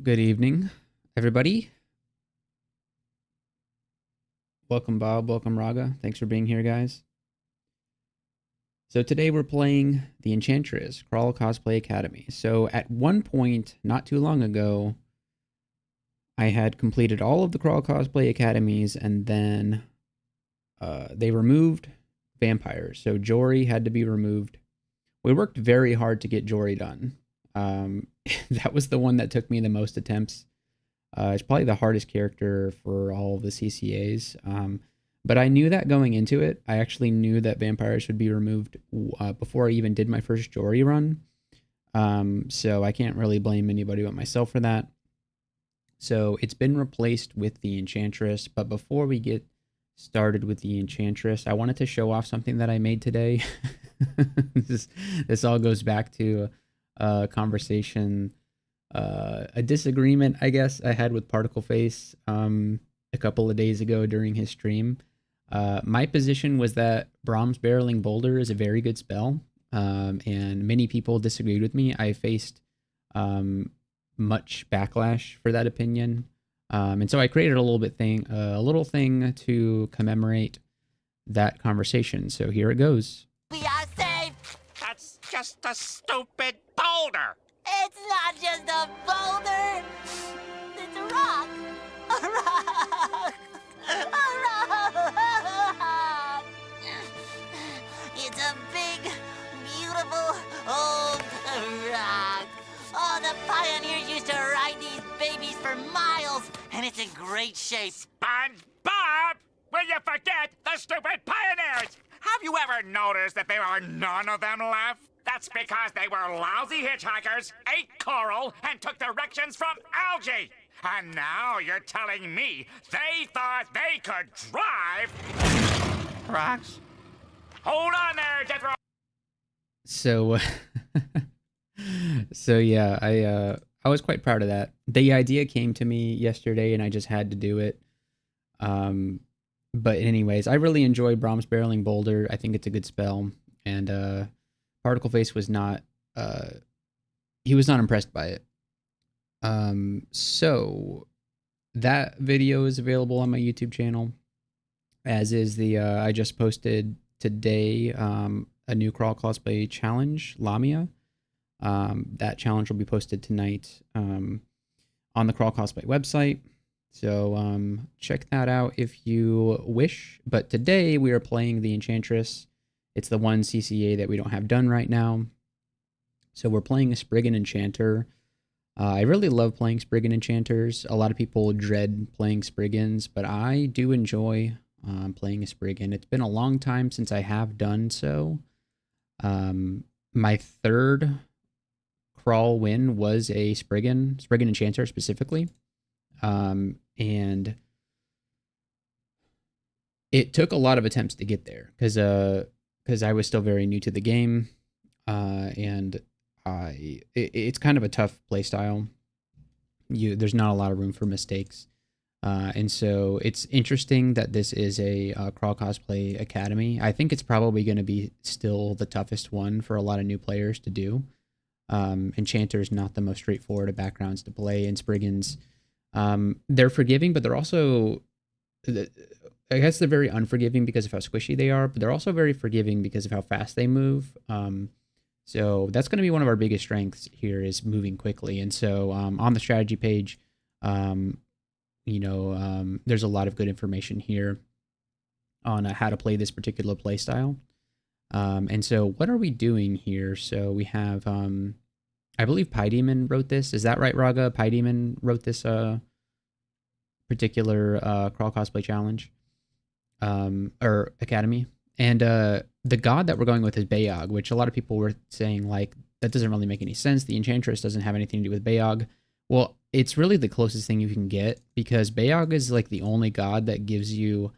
Good evening, everybody. Welcome, Bob. Welcome, Raga. Thanks for being here, guys. So today we're playing the Enchantress Crawl Cosplay Academy. So at one point, not too long ago, I had completed all of the Crawl Cosplay Academies, and then they removed vampires. So Jory had to be removed. We worked very hard to get Jory done. That was the one that took me the most attempts. It's probably the hardest character for all of the CCAs. But I knew that going into it. I actually knew that vampires would be removed before I even did my first Jory run. So I can't really blame anybody but myself for that. So it's been replaced with the Enchantress. But before we get started with the Enchantress, I wanted to show off something that I made today. This all goes back to a conversation, a disagreement, I guess, I had with Particle Face a couple of days ago during his stream. My position was that Brahms Barreling Boulder is a very good spell, and many people disagreed with me. I faced much backlash for that opinion, and so I created a little thing to commemorate that conversation. So here it goes. We are safe! That's just a stupid boulder! It's not just a boulder! It's a rock! A rock! A rock! It's a big, beautiful, old rock. Oh, the pioneers used to ride these babies for miles, and it's in great shape. SpongeBob! Will you forget the stupid pioneers? Have you ever noticed that there are none of them left? That's because they were lousy hitchhikers, ate coral, and took directions from algae. And now you're telling me they thought they could drive rocks? Hold on there, Jethro. So, so yeah, I was quite proud of that. The idea came to me yesterday, and I just had to do it. But anyways, I really enjoy Brahms Barreling Boulder. I think it's a good spell, and Particle Face was not he was not impressed by it. So that video is available on my YouTube channel, as is the I just posted today a new Crawl Cosplay challenge, Lamia. That challenge will be posted tonight on the Crawl Cosplay website. So check that out if you wish. But today we are playing the Enchantress. It's the one CCA that we don't have done right now. So we're playing a Spirggan Enchanter. I really love playing Spirggan Enchanters. A lot of people dread playing Spirggans, but I do enjoy playing a Spirggan. It's been a long time since I have done so. My third crawl win was a Spirggan Enchanter specifically. And it took a lot of attempts to get there because I was still very new to the game, and it's kind of a tough playstyle. There's not a lot of room for mistakes, and so it's interesting that this is a Crawl Cosplay Academy. I think it's probably going to be still the toughest one for a lot of new players to do. Enchanter is not the most straightforward of backgrounds to play, and Spriggans, they're forgiving, but they're also, I guess they're very unforgiving because of how squishy they are, but they're also very forgiving because of how fast they move. So that's going to be one of our biggest strengths here, is moving quickly. And so on the strategy page, there's a lot of good information here on how to play this particular play style. And so what are we doing here? So we have, I believe Pie Demon wrote this. Is that right, Raga? Pie Demon wrote this particular Crawl Cosplay Challenge or Academy. And the god that we're going with is Beogh, which a lot of people were saying, like, that doesn't really make any sense. The Enchantress doesn't have anything to do with Beogh. Well, it's really the closest thing you can get, because Beogh is like the only god that gives you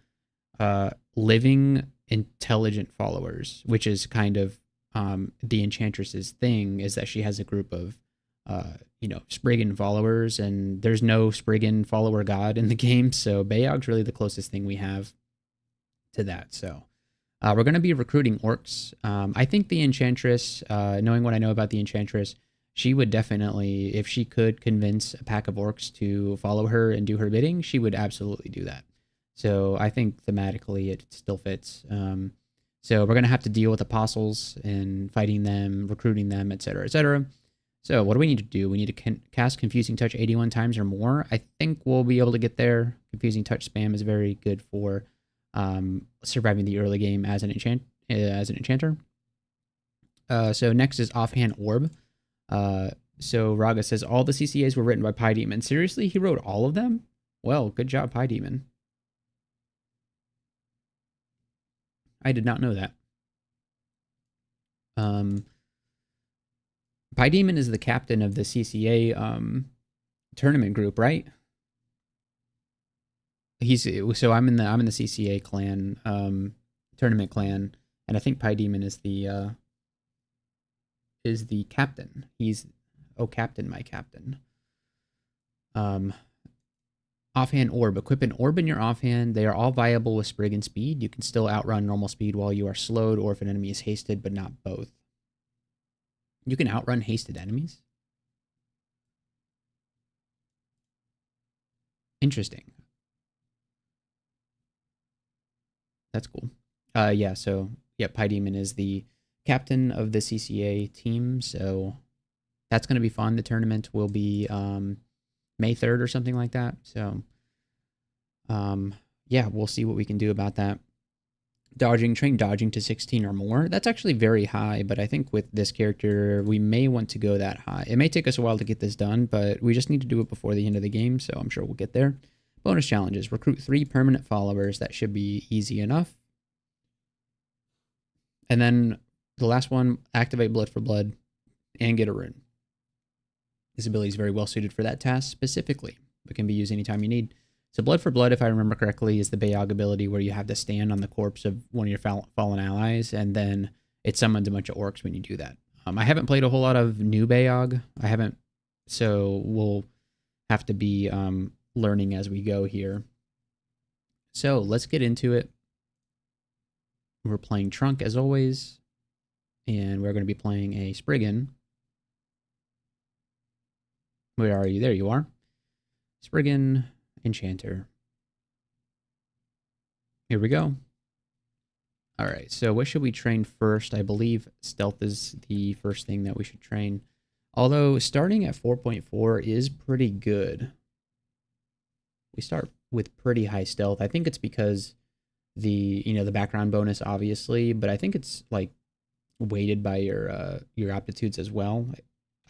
living, intelligent followers, which is kind of the Enchantress's thing, is that she has a group of Spriggan followers, and there's no Spriggan follower god in the game, so Beogh's really the closest thing we have to that. So we're going to be recruiting orcs. I think the Enchantress, knowing what I know about the Enchantress, she would definitely, if she could convince a pack of orcs to follow her and do her bidding, she would absolutely do that. So I think thematically it still fits. So we're going to have to deal with apostles and fighting them, recruiting them, etc., etc. So what do we need to do? We need to cast Confusing Touch 81 times or more. I think we'll be able to get there. Confusing Touch spam is very good for surviving the early game as an enchanter. So next is Offhand Orb. So Raga says, all the CCAs were written by Pie Demon. Seriously? He wrote all of them? Well, good job, Pie Demon. I did not know that. Pie Demon is the captain of the CCA tournament group, right? So I'm in the CCA clan, tournament clan, and I think Pie Demon is the captain. He's captain, my captain. Offhand Orb. Equip an orb in your offhand. They are all viable with Spirggan speed. You can still outrun normal speed while you are slowed, or if an enemy is hasted, but not both. You can outrun hasted enemies? Interesting. That's cool. Yeah, so, yeah, Pie Demon is the captain of the CCA team, so that's going to be fun. The tournament will be May 3rd or something like that. So, yeah, we'll see what we can do about that. Train dodging to 16 or more. That's actually very high, but I think with this character, we may want to go that high. It may take us a while to get this done, but we just need to do it before the end of the game, so I'm sure we'll get there. Bonus challenges. Recruit 3 permanent followers. That should be easy enough. And then the last one, activate Blood for Blood and get a rune. This ability is very well suited for that task specifically, but can be used anytime you need. So Blood for Blood, if I remember correctly, is the Beogh ability where you have to stand on the corpse of one of your fallen allies, and then it summons a bunch of orcs when you do that. I haven't played a whole lot of new Beogh. I haven't, so we'll have to be learning as we go here. So let's get into it. We're playing Trunk as always, and we're going to be playing a Spirggan. Where are you? There you are. Spirggan Enchanter. Here we go. All right, so what should we train first? I believe stealth is the first thing that we should train. Although starting at 4.4 is pretty good. We start with pretty high stealth. I think it's because the background bonus, obviously, but I think it's like weighted by your aptitudes as well.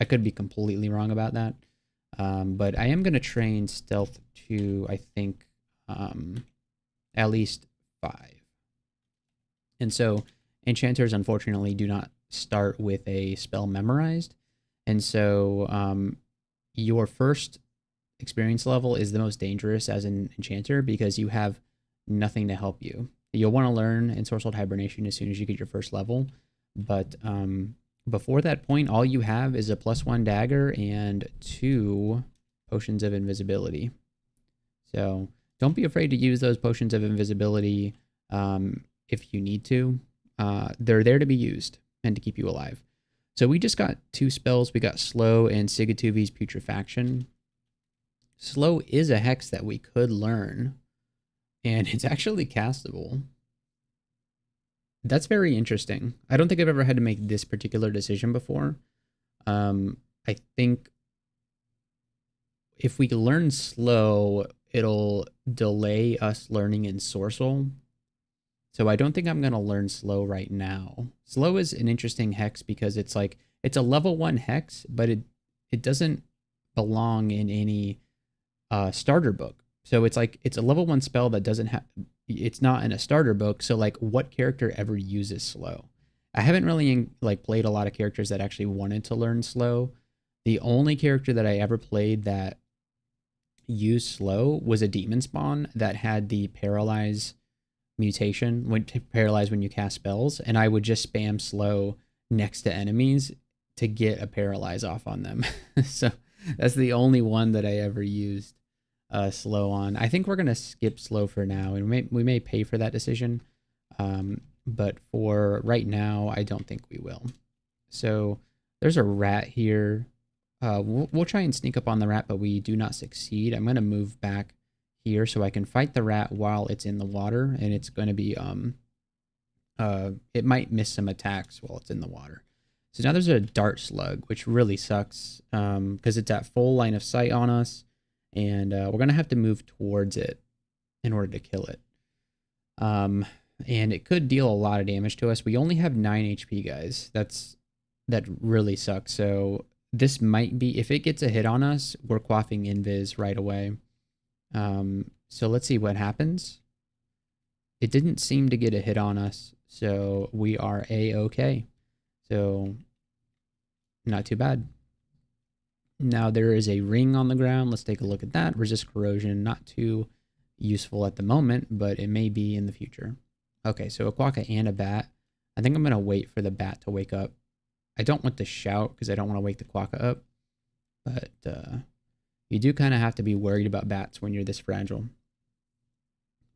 I could be completely wrong about that. But I am going to train stealth to, I think, at least 5. And so enchanters, unfortunately, do not start with a spell memorized. And so your first experience level is the most dangerous as an enchanter because you have nothing to help you. You'll want to learn Ensorcelled Hibernation as soon as you get your first level. But before that point, all you have is a +1 dagger and 2 potions of invisibility. So don't be afraid to use those potions of invisibility if you need to. They're there to be used and to keep you alive. So we just got 2 spells. We got Slow and Sigatuvi's Putrefaction. Slow is a hex that we could learn, and it's actually castable. That's very interesting. I don't think I've ever had to make this particular decision before. I think if we learn Slow, it'll delay us learning Ensorcel. So I don't think I'm going to learn Slow right now. Slow is an interesting hex because it's like, it's a level 1 hex, but it doesn't belong in any starter book. So it's like, it's a level 1 spell that doesn't have, it's not in a starter book. So like, what character ever uses Slow? I haven't really like played a lot of characters that actually wanted to learn Slow. The only character that I ever played that used Slow was a demon spawn that had the paralyze mutation, when paralyze when you cast spells, and I would just spam Slow next to enemies to get a paralyze off on them. So that's the only one that I ever used Slow on. I think we're gonna skip Slow for now, and we may pay for that decision, but for right now I don't think we will. So there's a rat here. we'll try and sneak up on the rat, but we do not succeed. I'm going to move back here so I can fight the rat while it's in the water, and it's going to be, it might miss some attacks while it's in the water. So now there's a dart slug, which really sucks, because it's at full line of sight on us, and we're going to have to move towards it in order to kill it. And it could deal a lot of damage to us. We only have 9 HP, guys. That really sucks. So this might be, if it gets a hit on us, we're quaffing invis right away. So let's see what happens. It didn't seem to get a hit on us, so we are A-okay. So not too bad. Now there is a ring on the ground. Let's take a look at that. Resist corrosion, not too useful at the moment, but it may be in the future. Okay, so a quokka and a bat. I think I'm going to wait for the bat to wake up. I don't want to shout because I don't want to wake the quokka up, but you do kind of have to be worried about bats when you're this fragile.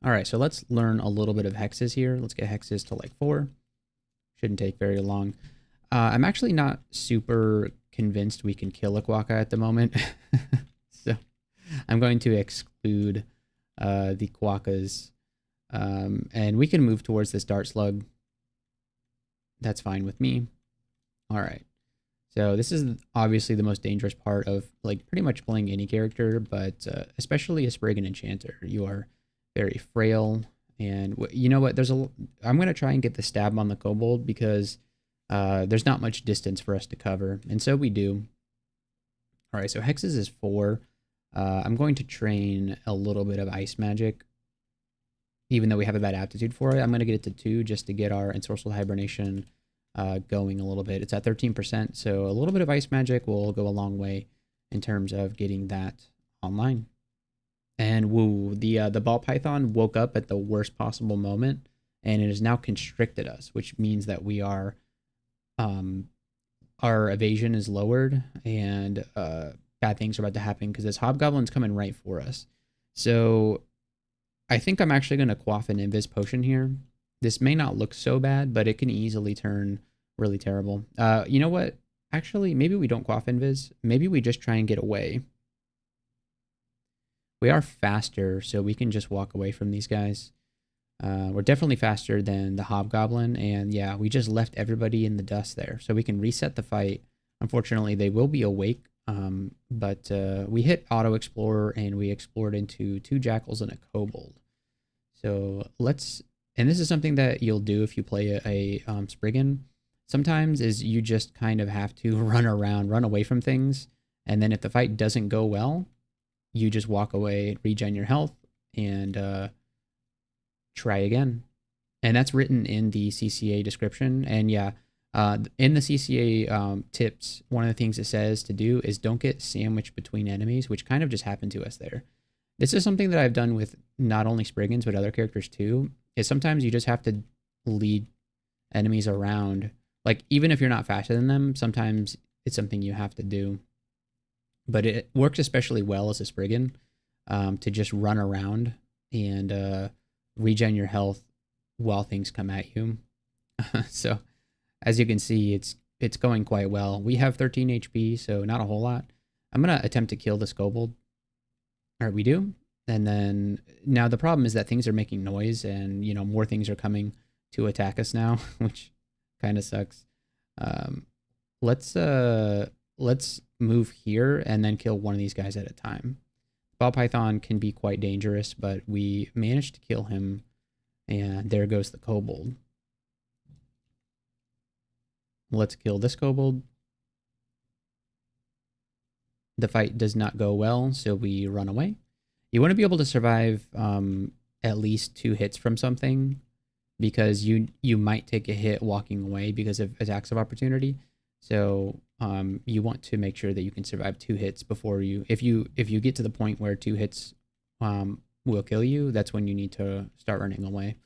All right, so let's learn a little bit of hexes here. Let's get hexes to like 4. Shouldn't take very long. I'm actually not super convinced we can kill a quokka at the moment. So I'm going to exclude the quokkas. And we can move towards this dart slug. That's fine with me. All right. So this is obviously the most dangerous part of like pretty much playing any character, but especially a Spirggan Enchanter. You are very frail, and you know what? I'm going to try and get the stab on the kobold because there's not much distance for us to cover, and so we do. All right, so hexes is 4. I'm going to train a little bit of ice magic, even though we have a bad aptitude for it. I'm going to get it to 2 just to get our ensorcelled hibernation going a little bit. It's at 13%, so a little bit of ice magic will go a long way in terms of getting that online. And woo, the ball python woke up at the worst possible moment, and it has now constricted us, which means that we are, our evasion is lowered, and bad things are about to happen because this hobgoblin's coming right for us. So I think I'm actually going to quaff an invis potion here. This may not look so bad, but it can easily turn really terrible. You know what? Actually, maybe we don't quaff invis. Maybe we just try and get away. We are faster, so we can just walk away from these guys. We're definitely faster than the hobgoblin, and yeah, we just left everybody in the dust there. So we can reset the fight. Unfortunately, they will be awake, but we hit Auto Explorer, and we explored into 2 jackals and a kobold. So let's... And this is something that you'll do if you play a Spirggan. Sometimes is you just kind of have to run around, run away from things. And then if the fight doesn't go well, you just walk away, regen your health, and try again. And that's written in the CCA description. And yeah, in the CCA tips, one of the things it says to do is don't get sandwiched between enemies, which kind of just happened to us there. This is something that I've done with not only Spriggans, but other characters too. Is sometimes you just have to lead enemies around. Like, even if you're not faster than them, sometimes it's something you have to do. But it works especially well as a Spirggan, to just run around and regen your health while things come at you. So, as you can see, it's going quite well. We have 13 HP, so not a whole lot. I'm going to attempt to kill this kobold. All right, we do. And then now the problem is that things are making noise, and you know, more things are coming to attack us now, which kind of sucks. Let's move here and then kill one of these guys at a time. Ball python can be quite dangerous, but we managed to kill him, and there goes the kobold. Let's kill this kobold. The fight does not go well, so we run away. You want to be able to survive at least 2 hits from something, because you might take a hit walking away because of attacks of opportunity. So you want to make sure that you can survive 2 hits before you... If you get to the point where 2 hits will kill you, that's when you need to start running away.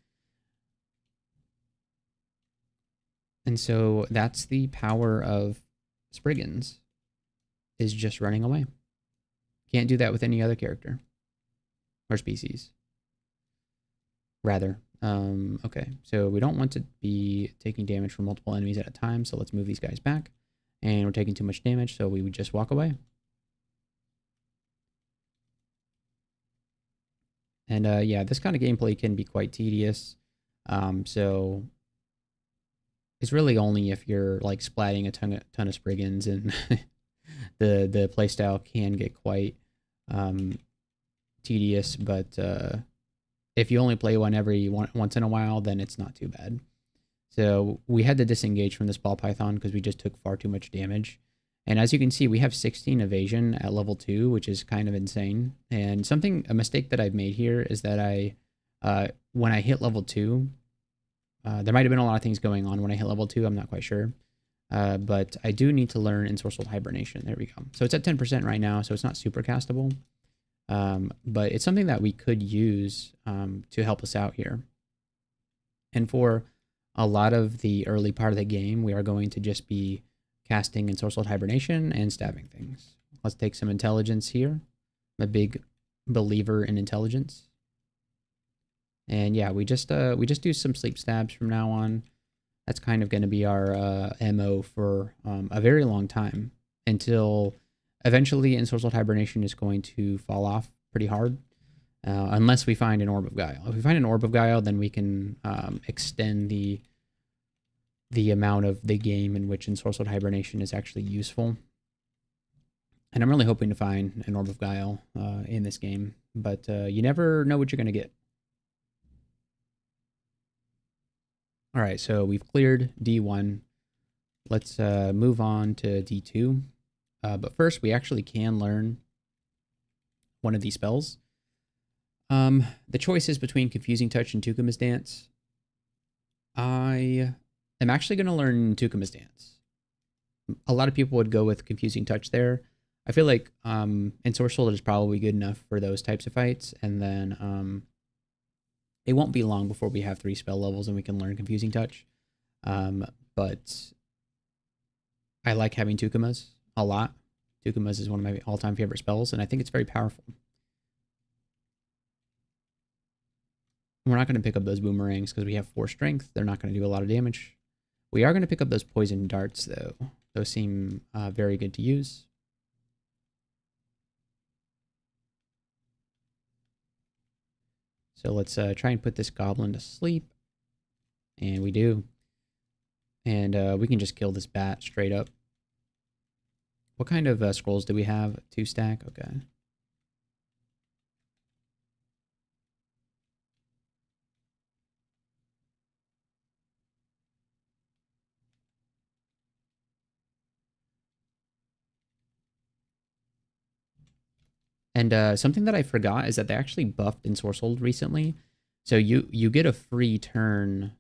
And so that's the power of Spriggans, is just running away. Can't do that with any other character. Or species. Rather. Okay, so we don't want to be taking damage from multiple enemies at a time, so let's move these guys back. and we're taking too much damage, so we would just walk away. And yeah, this kind of gameplay can be quite tedious. So it's really only if you're like splatting a ton of Spriggans, and the playstyle can get quite tedious. But if you only play one once in a while, then it's not too bad. So we had to disengage from this ball python because we just took far too much damage. And as you can see, we have 16 evasion at level 2, which is kind of insane. And a mistake that I've made here is that when I hit level 2, there might have been a lot of things going on when I hit level 2, I'm not quite sure. But I do need to learn Ensorcelled Hibernation. There we go. So it's at 10% right now, so it's not super castable. But it's something that we could use to help us out here. And for a lot of the early part of the game, we are going to just be casting Ensorcelled Hibernation and stabbing things. Let's take some intelligence here. I'm a big believer in intelligence. And yeah, we just do some sleep stabs from now on. That's kind of going to be our MO for a very long time, until eventually Ensorcelled Hibernation is going to fall off pretty hard, unless we find an Orb of Guile. If we find an Orb of Guile, then we can extend the amount of the game in which Ensorcelled Hibernation is actually useful. And I'm really hoping to find an Orb of Guile in this game, but you never know what you're going to get. All right, so we've cleared D1. Let's move on to D2. But first, we actually can learn one of these spells. The choice is between Confusing Touch and Tukuma's Dance. I am actually going to learn Tukuma's Dance. A lot of people would go with Confusing Touch there. I feel like Ensorcelled is probably good enough for those types of fights, and then it won't be long before we have 3 spell levels and we can learn Confusing Touch. But I like having Tukuma's a lot. Tukuma's is one of my all-time favorite spells, and I think it's very powerful. We're not going to pick up those boomerangs because we have 4 strength. They're not going to do a lot of damage. We are going to pick up those poison darts, though. Those seem very good to use. So let's try and put this goblin to sleep. And we do. And we can just kill this bat straight up. What kind of scrolls do we have? 2 stack? Okay. And something that I forgot is that they actually buffed Ensorcelled recently. So you get a free turn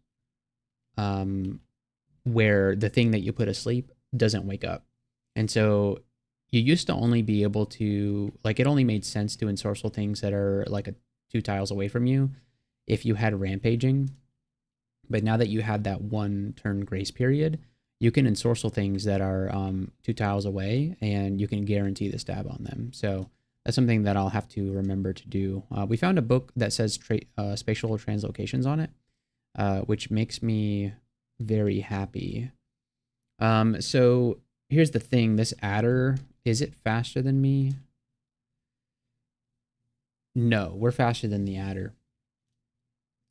where the thing that you put asleep doesn't wake up. And so you used to only be able to, like, it only made sense to Ensorcell things that are like 2 tiles away from you if you had Rampaging. But now that you have that 1 turn grace period, you can Ensorcell things that are 2 tiles away, and you can guarantee the stab on them. So that's something that I'll have to remember to do. We found a book that says spatial translocations on it, which makes me very happy. So here's the thing. This adder, is it faster than me? No, we're faster than the adder.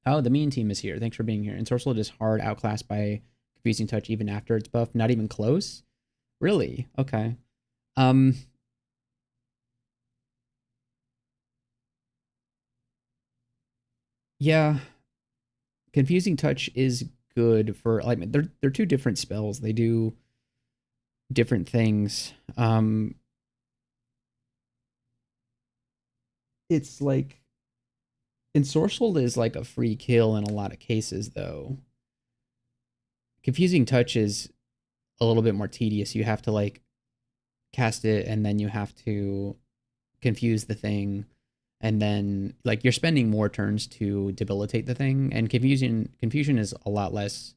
Oh, the mean team is here. Thanks for being here. Ensorcelled is hard outclassed by Confusing Touch even after it's buffed. Not even close? Really? Okay. Yeah, Confusing Touch is good for, like, they're 2 different spells. They do different things. It's like Ensorcelled is like a free kill in a lot of cases, though. Confusing Touch is a little bit more tedious. You have to like cast it, and then you have to confuse the thing. And then, like, you're spending more turns to debilitate the thing. And confusion is a lot less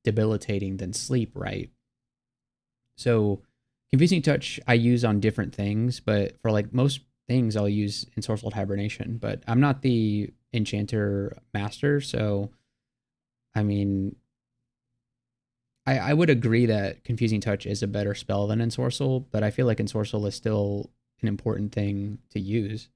debilitating than sleep, right? So Confusing Touch I use on different things, but for like most things I'll use Ensorcelled Hibernation. But I'm not the Enchanter Master, so I mean, I would agree that Confusing Touch is a better spell than Ensorcel, but I feel like Ensorcel is still an important thing to use.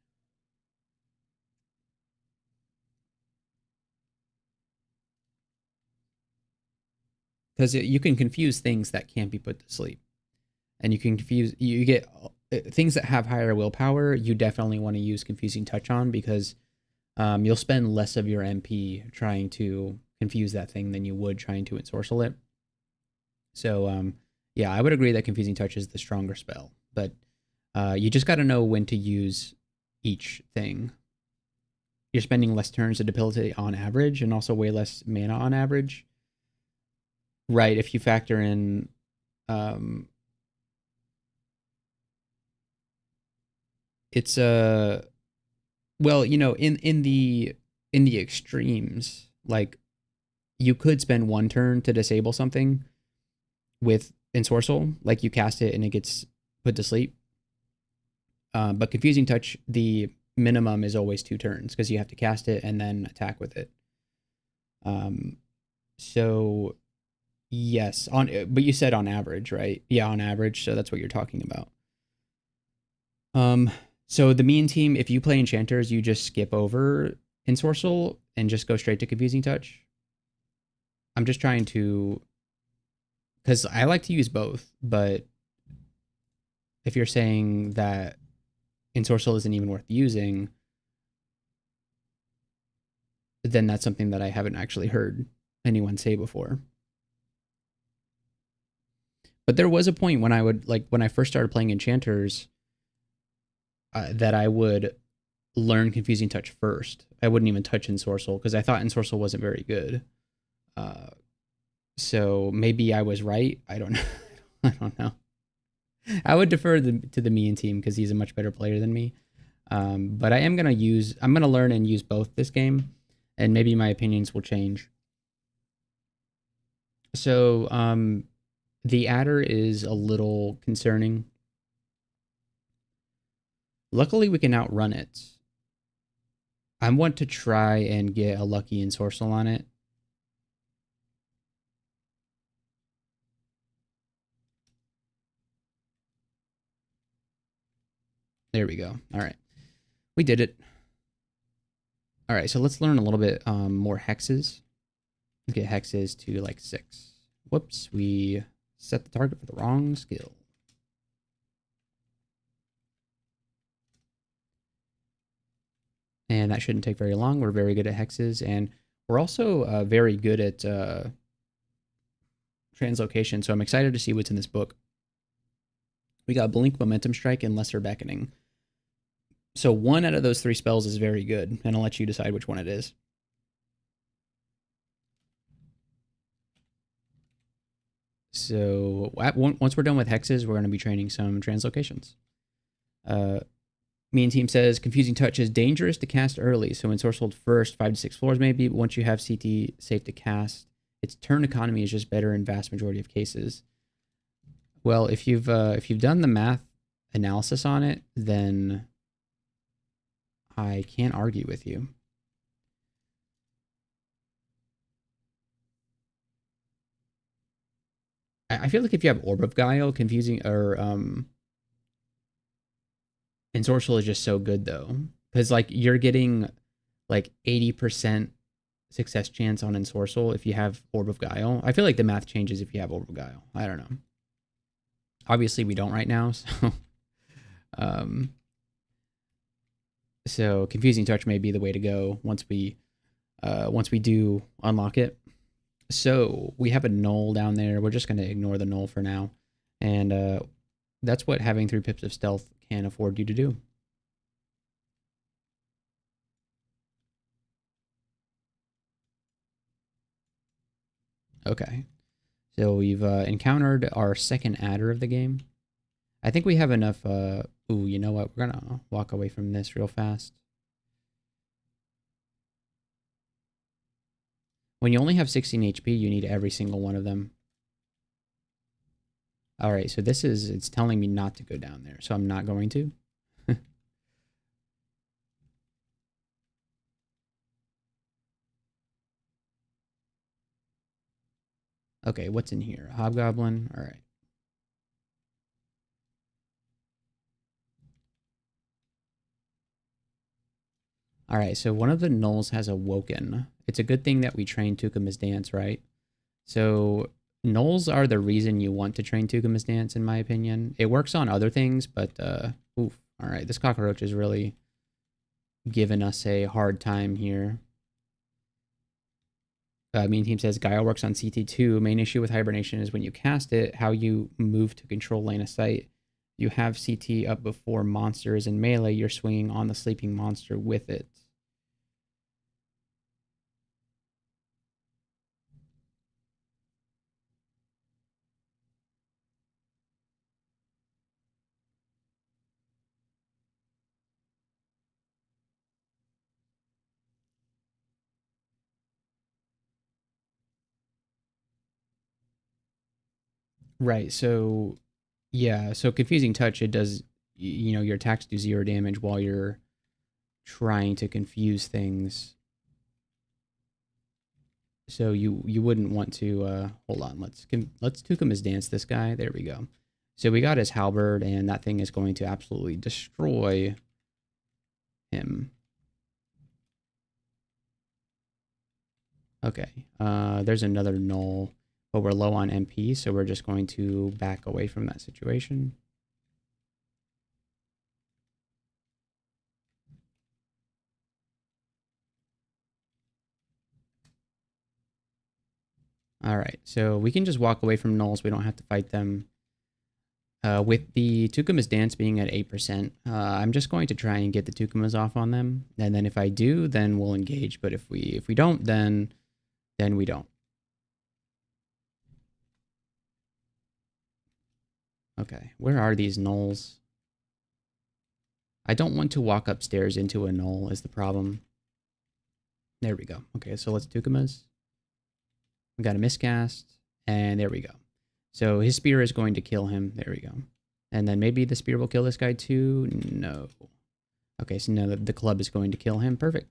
Because you can confuse things that can't be put to sleep. And you get things that have higher willpower, you definitely want to use Confusing Touch on, because you'll spend less of your MP trying to confuse that thing than you would trying to Ensorcel it. So, yeah, I would agree that Confusing Touch is the stronger spell, but you just got to know when to use each thing. You're spending less turns to debilitate on average, and also way less mana on average. Right, if you factor in it's well, you know, in the extremes, like you could spend one turn to disable something with Ensorcel, like you cast it and it gets put to sleep. But Confusing Touch, the minimum is always 2 turns because you have to cast it and then attack with it. So yes, but you said on average, right? Yeah, on average. So that's what you're talking about. So the mean team, if you play Enchanters, you just skip over Ensorcel and just go straight to Confusing Touch. I'm just trying to, because I like to use both, but if you're saying that Ensorcel isn't even worth using, then that's something that I haven't actually heard anyone say before. But there was a point when when I first started playing Enchanters, that I would learn Confusing Touch first. I wouldn't even touch Ensorcel because I thought Ensorcel wasn't very good. So maybe I was right. I don't know. I don't know. I would defer to the Mean team because he's a much better player than me. But I'm gonna learn and use both this game, and maybe my opinions will change. So the adder is a little concerning. Luckily, we can outrun it. I want to try and get a lucky Ensorcel on it. There we go. All right. We did it. All right, so let's learn a little bit more hexes. Let's get hexes to like 6. Whoops, we set the target for the wrong skill. And that shouldn't take very long. We're very good at hexes, and we're also very good at translocation, so I'm excited to see what's in this book. We got Blink, Momentum Strike, and Lesser Beckoning. So 1 out of those 3 spells is very good, and I'll let you decide which one it is. So once we're done with hexes, we're going to be training some translocations. Mean team says Confusing Touch is dangerous to cast early, so Ensorceled first 5 to 6 floors maybe, but once you have CT safe to cast, its turn economy is just better in vast majority of cases. Well, if you've done the math analysis on it, then I can't argue with you. I feel like if you have Orb of Guile, Confusing or Ensorcel is just so good though, because like you're getting like 80% success chance on Ensorcel if you have Orb of Guile. I feel like the math changes if you have Orb of Guile. I don't know. Obviously, we don't right now, so so Confusing Touch may be the way to go once we do unlock it. So we have a null down there. We're just going to ignore the null for now, and that's what having 3 pips of stealth can afford you to do. Okay, so we've encountered our second adder of the game. I think we have enough. Ooh, you know what? We're gonna walk away from this real fast. When you only have 16 HP, you need every single one of them. All right, so it's telling me not to go down there, so I'm not going to. Okay, what's in here? A hobgoblin? All right. All right, so one of the gnolls has awoken. It's a good thing that we trained Tukuma's dance, right? So gnolls are the reason you want to train Tukuma's dance, in my opinion. It works on other things, but oof. All right, this cockroach is really giving us a hard time here. Mean Team says Guile works on CT2. Main issue with hibernation is when you cast it, how you move to control line of sight. You have CT up before monsters in melee. You're swinging on the sleeping monster with it. Right. So, yeah. So confusing touch. It does. You know, your attacks do 0 damage while you're trying to confuse things. So you wouldn't want to. Hold on. Let's Tukuma's dance this guy. There we go. So we got his halberd, and that thing is going to absolutely destroy him. Okay. There's another gnoll, but we're low on MP, so we're just going to back away from that situation. All right, so we can just walk away from gnolls. We don't have to fight them. With the Tukuma's dance being at 8%, I'm just going to try and get the Tukumas off on them, and then if I do, then we'll engage. But if we don't, then we don't. Okay, where are these gnolls? I don't want to walk upstairs into a gnoll is the problem. There we go. Okay, so let's Tukumas. We got a miscast, and there we go. So his spear is going to kill him. There we go. And then maybe the spear will kill this guy too? No. Okay, so no, the club is going to kill him. Perfect.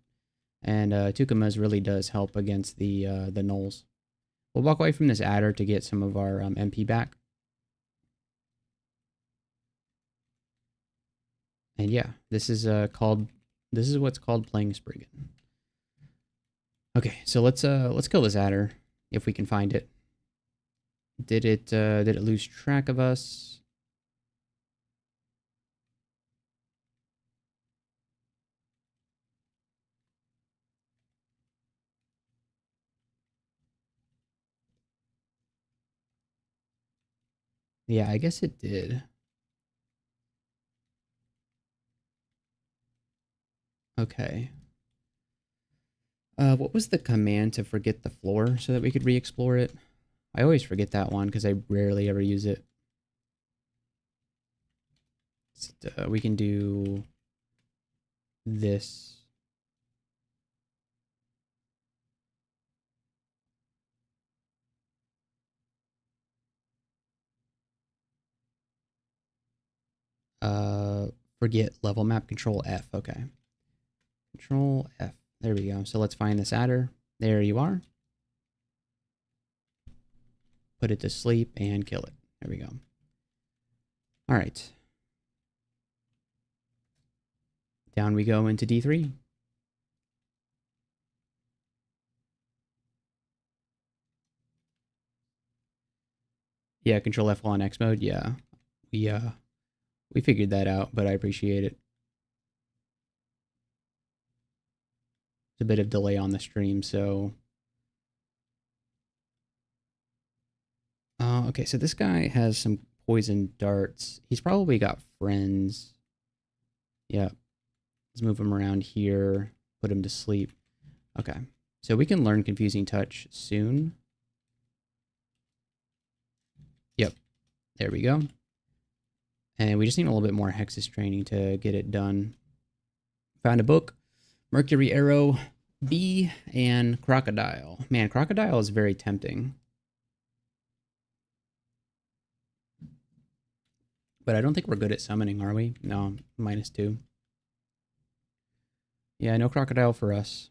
And Tukuma's really does help against the gnolls. We'll walk away from this adder to get some of our MP back. And yeah, this is what's called playing Spirggan. Okay, so let's kill this adder if we can find it. Did it lose track of us? Yeah, I guess it did. Okay. What was the command to forget the floor so that we could re-explore it? I always forget that one because I rarely ever use it. We can do this. Forget level map, control F. Okay. Control F. There we go. So let's find this adder. There you are. Put it to sleep and kill it. There we go. All right. Down we go into D3. Yeah, control F while in X mode. Yeah. We figured that out, but I appreciate it. It's a bit of delay on the stream, so okay, so this guy has some poison darts. He's probably got friends. Yeah. Let's move him around here. Put him to sleep. Okay. So we can learn Confusing Touch soon. Yep. There we go. And we just need a little bit more Hexus training to get it done. Found a book. Mercury Arrow, Bee, and Crocodile. Man, Crocodile is very tempting. But I don't think we're good at summoning, are we? No, -2. Yeah, no Crocodile for us.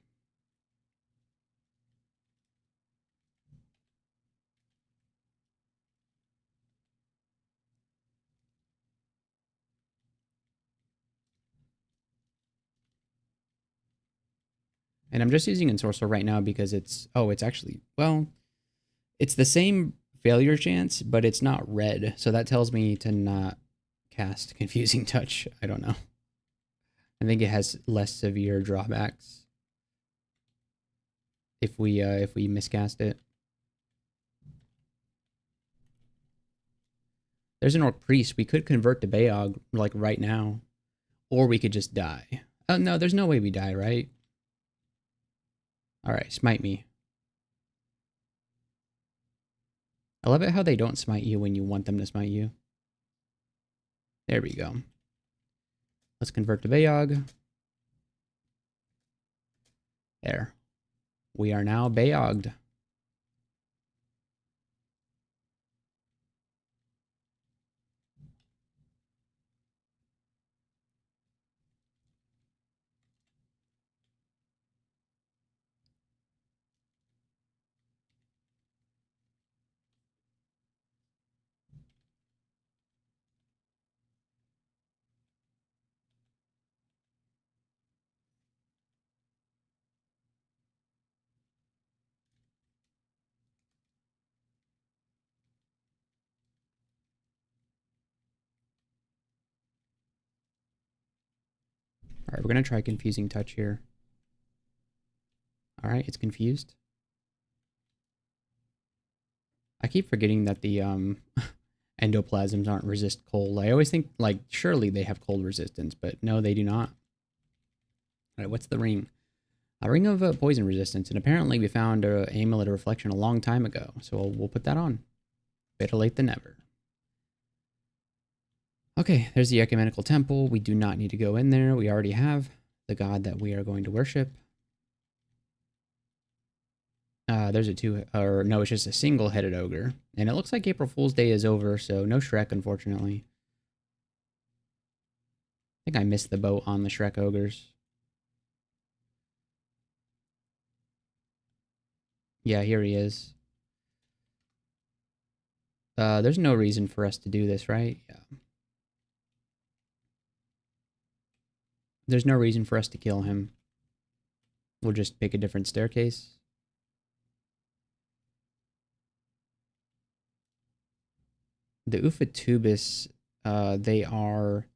And I'm just using Ensorcel right now because it's actually, well, it's the same failure chance, but it's not red. So that tells me to not cast Confusing Touch. I don't know. I think it has less severe drawbacks if we miscast it. There's an Orc Priest. We could convert to Beogh like right now, or we could just die. Oh no, there's no way we die, right? All right, smite me. I love it how they don't smite you when you want them to smite you. There we go. Let's convert to Beogh. There. We are now Beogged. All right, we're going to try Confusing Touch here. All right, it's confused. I keep forgetting that the endoplasms aren't resist cold. I always think, like, surely they have cold resistance, but no, they do not. All right, what's the ring? A ring of poison resistance, and apparently we found an amulet of reflection a long time ago, so we'll put that on. Better late than never. Okay, there's the Ecumenical Temple. We do not need to go in there. We already have the god that we are going to worship. There's a no, it's just a single-headed ogre. And it looks like April Fool's Day is over, so no Shrek, unfortunately. I think I missed the boat on the Shrek ogres. Yeah, here he is. There's no reason for us to do this, right? Yeah. There's no reason for us to kill him. We'll just pick a different staircase. The Ufatubis, they are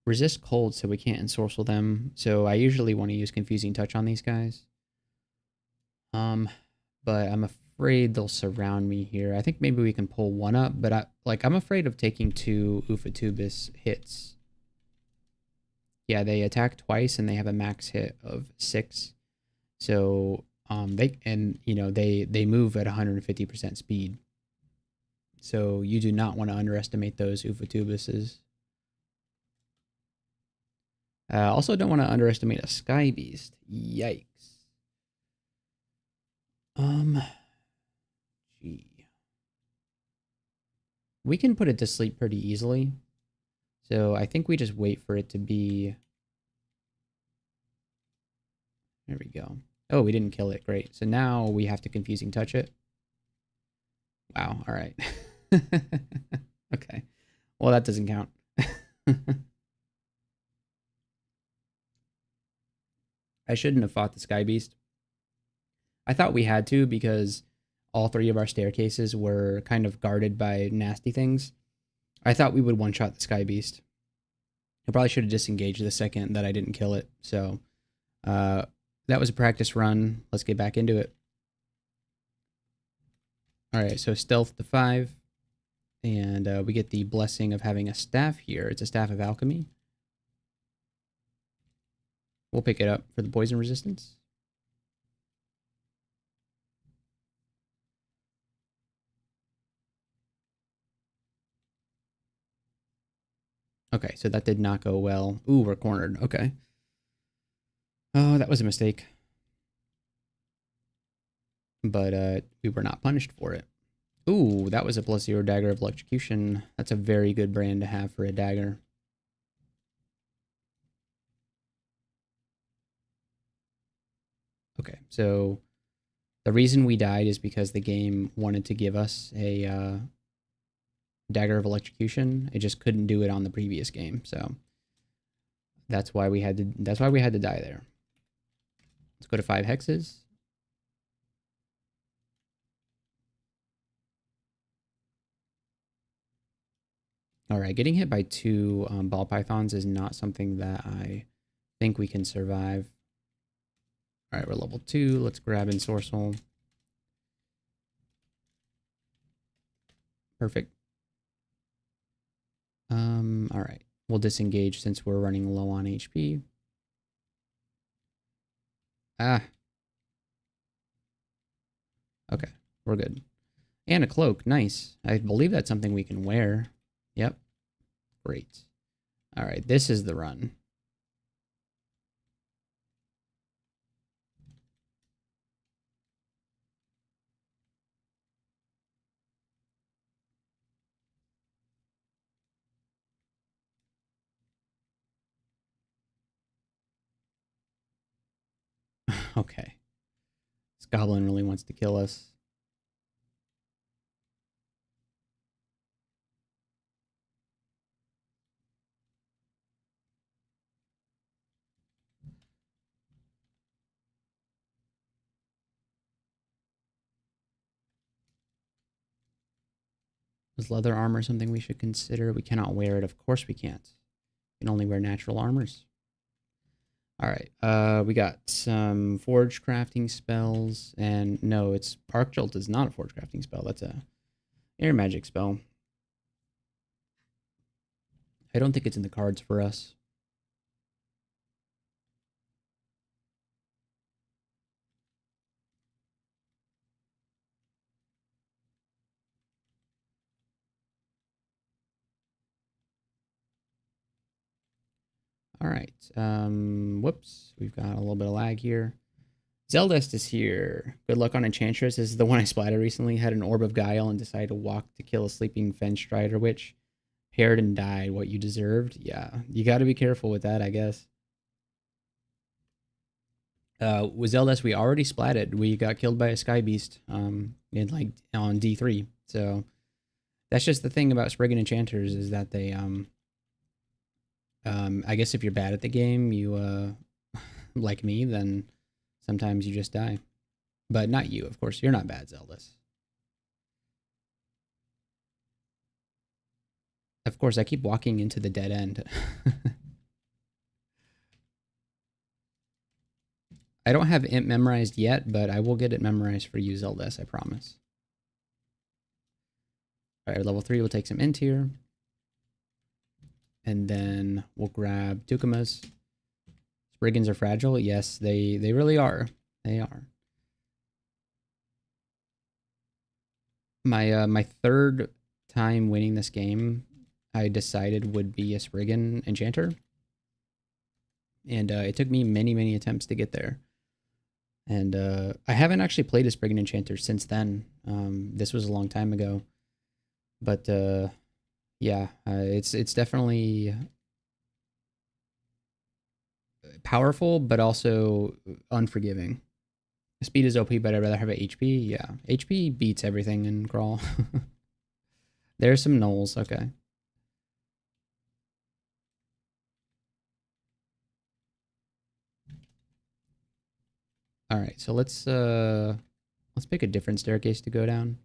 resist cold, so we can't ensorcel them. So I usually want to use Confusing Touch on these guys. But I'm afraid they'll surround me here. I think maybe we can pull one up, but I'm afraid of taking 2 Ufatubis hits. Yeah, they attack twice and they have a max hit of 6. So they move at 150% speed. So you do not want to underestimate those Ufatubuses. Also don't want to underestimate a Sky Beast. Yikes. Gee. We can put it to sleep pretty easily. So I think we just wait for it to be... There we go. Oh, we didn't kill it. Great. So now we have to Confusing Touch it. Wow. All right. Okay. Well, that doesn't count. I shouldn't have fought the Sky Beast. I thought we had to because all 3 of our staircases were kind of guarded by nasty things. I thought we would one-shot the Sky Beast. I probably should have disengaged the second that I didn't kill it. So that was a practice run. Let's get back into it. All right, so stealth to 5. And we get the blessing of having a staff here. It's a Staff of Alchemy. We'll pick it up for the poison resistance. Okay, so that did not go well. Ooh, we're cornered. Okay. Oh, that was a mistake. But we were not punished for it. Ooh, that was a +0 dagger of electrocution. That's a very good brand to have for a dagger. Okay, so the reason we died is because the game wanted to give us a dagger of electrocution. It just couldn't do it on the previous game, so that's why we had to die there. Let's go to 5 hexes. All right, getting hit by 2 ball pythons is not something that I think we can survive. All right, we're level 2. Let's grab Ensorcel. Perfect. All right, we'll disengage since we're running low on HP. Ah. Okay, we're good. And a cloak, nice. I believe that's something we can wear. Yep, great. All right, this is the run. Okay. This goblin really wants to kill us. Is leather armor something we should consider? We cannot wear it. Of course we can't. We can only wear natural armors. All right. We got some forge crafting spells. And no, it's Arc Jolt is not a forge crafting spell. That's a air magic spell. I don't think it's in the cards for us. All right. Whoops. We've got a little bit of lag here. Zeldest is here. Good luck on Enchantress. This is the one I splatted recently. Had an Orb of Guile and decided to walk to kill a sleeping Fen Strider Witch. Paired and died. What you deserved? Yeah. You got to be careful with that, I guess. With Zeldest, we already splatted. We got killed by a Sky Beast on D3. So that's just the thing about Spirggan Enchanters is that they I guess if you're bad at the game, you like me, then sometimes you just die. But not you, of course. You're not bad, Zeldest. Of course, I keep walking into the dead end. I don't have Imp memorized yet, but I will get it memorized for you, Zeldest, I promise. All right, level 3, we'll take some Int here. And then we'll grab Tukamas. Spriggans are fragile. Yes, they really are. They are. My third time winning this game, I decided would be a Spirggan Enchanter. And it took me many attempts to get there. And I haven't actually played a Spirggan Enchanter since then. This was a long time ago. But yeah, it's definitely powerful, but also unforgiving. Speed is OP, but I'd rather have a HP. Yeah, HP beats everything in Crawl. There's some gnolls. Okay. All right, so let's pick a different staircase to go down.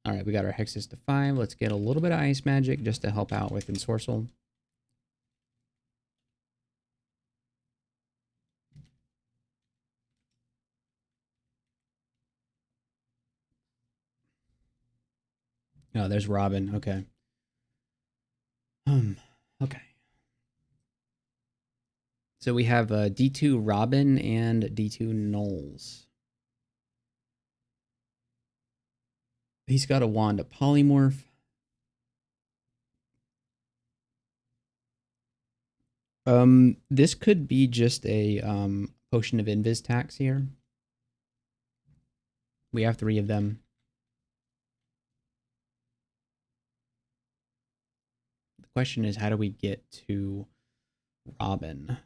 All right, we got our hexes to 5. Let's get a little bit of ice magic just to help out with Ensorcel. Oh, there's Robin. Okay. Okay. So we have D2 Robin and D2 Gnolls. He's got a wand of polymorph. This could be just a potion of invis tax here. We have 3 of them. The question is, how do we get to Robin?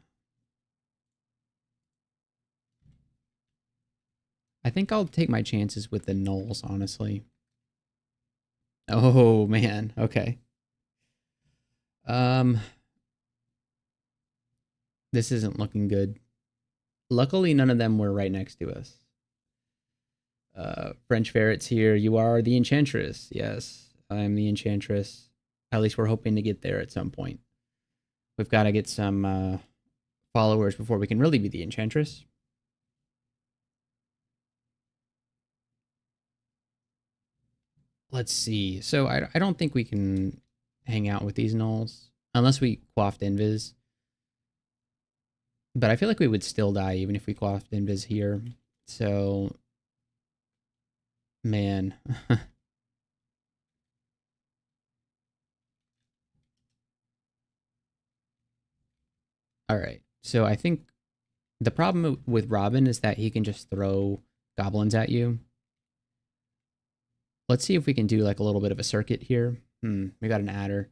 I think I'll take my chances with the gnolls, honestly. Oh man. Okay. Um, this isn't looking good. Luckily, none of them were right next to us. French ferrets here. You are the Enchantress. Yes, I'm the Enchantress. At least we're hoping to get there at some point. We've got to get some followers before we can really be the Enchantress. Let's see. So I don't think we can hang out with these gnolls unless we quaffed invis. But I feel like we would still die even if we quaffed invis here. So, man. All right. So I think the problem with Robin is that he can just throw goblins at you. Let's see if we can do like a little bit of a circuit here. We got an adder.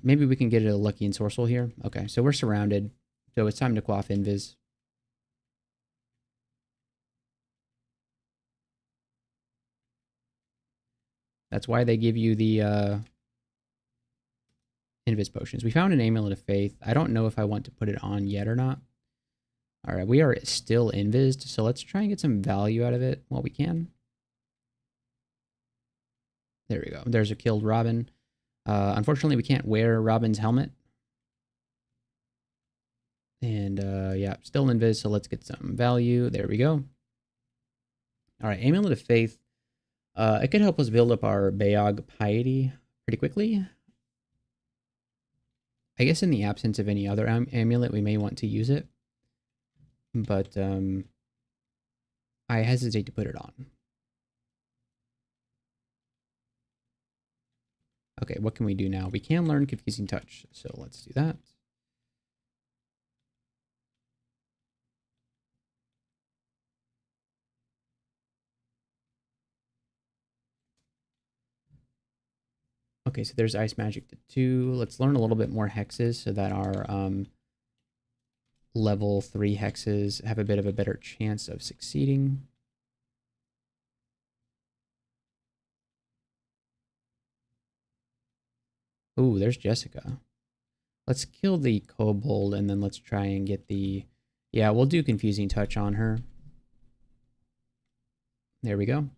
Maybe we can get a lucky ensorcel here. Okay, so we're surrounded. So it's time to quaff invis. That's why they give you the invis potions. We found an amulet of faith. I don't know if I want to put it on yet or not. All right, we are still invised, so let's try and get some value out of it while we can. There we go. There's a killed Robin. Unfortunately, we can't wear Robin's helmet. And yeah, still invis, so let's get some value. There we go. All right, amulet of faith. It could help us build up our Beogh piety pretty quickly. I guess in the absence of any other amulet, we may want to use it. But I hesitate to put it on. Okay, what can we do now? We can learn Confusing Touch, so let's do that. Okay, so there's Ice Magic to 2. Let's learn a little bit more hexes so that our level 3 hexes have a bit of a better chance of succeeding. Ooh, there's Jessica. Let's kill the kobold and then let's try and get the... Yeah, we'll do Confusing Touch on her. There we go.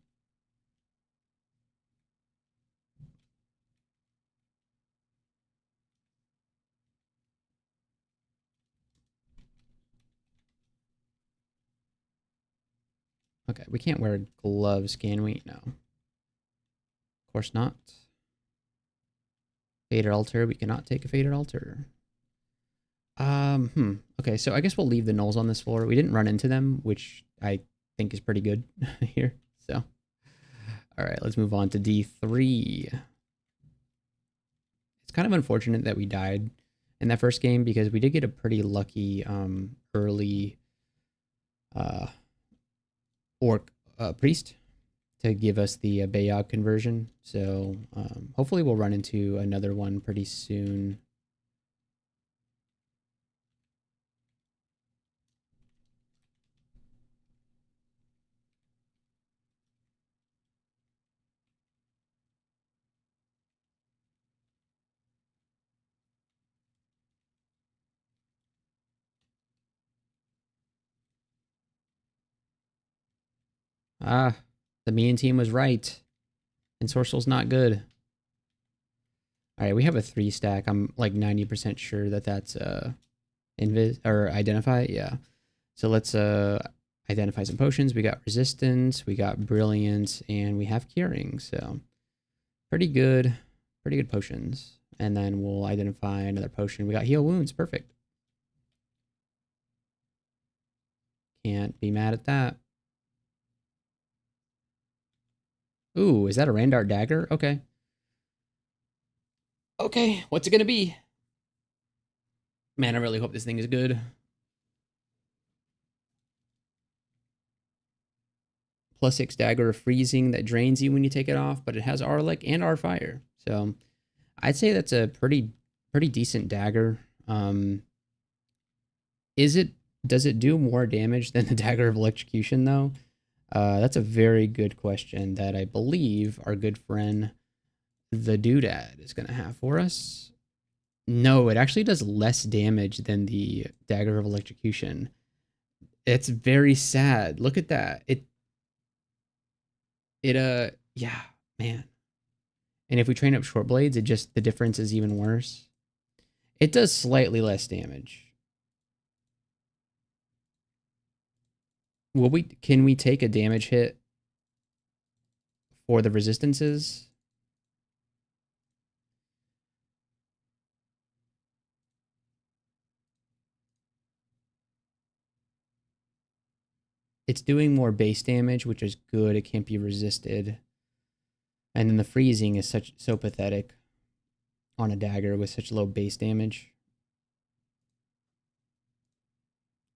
Okay, we can't wear gloves, can we? No. Of course not. Faded altar. We cannot take a faded altar. Okay, so I guess we'll leave the gnolls on this floor. We didn't run into them, which I think is pretty good here. So, all right, let's move on to D3. It's kind of unfortunate that we died in that first game because we did get a pretty lucky early orc priest to give us the Beogh conversion. So hopefully we'll run into another one pretty soon. Ah, the mean team was right. Ensorcel's not good. All right, we have a 3 stack. I'm like 90% sure that that's invis or identify. Yeah. So let's identify some potions. We got resistance, we got brilliance, and we have curing. So pretty good potions. And then we'll identify another potion. We got heal wounds. Perfect. Can't be mad at that. Ooh, is that a Randart dagger? Okay. Okay, what's it gonna be? Man, I really hope this thing is good. +6 dagger of freezing that drains you when you take it off, but it has R-Lick and R-Fire. So I'd say that's a pretty decent dagger. Does it do more damage than the dagger of electrocution though? That's a very good question that I believe our good friend the Doodad is going to have for us. No, it actually does less damage than the Dagger of Electrocution. It's very sad. Look at that. Yeah, man. And if we train up short blades, the difference is even worse. It does slightly less damage. Can we take a damage hit for the resistances? It's doing more base damage, which is good. It can't be resisted. And then the freezing is so pathetic on a dagger with such low base damage.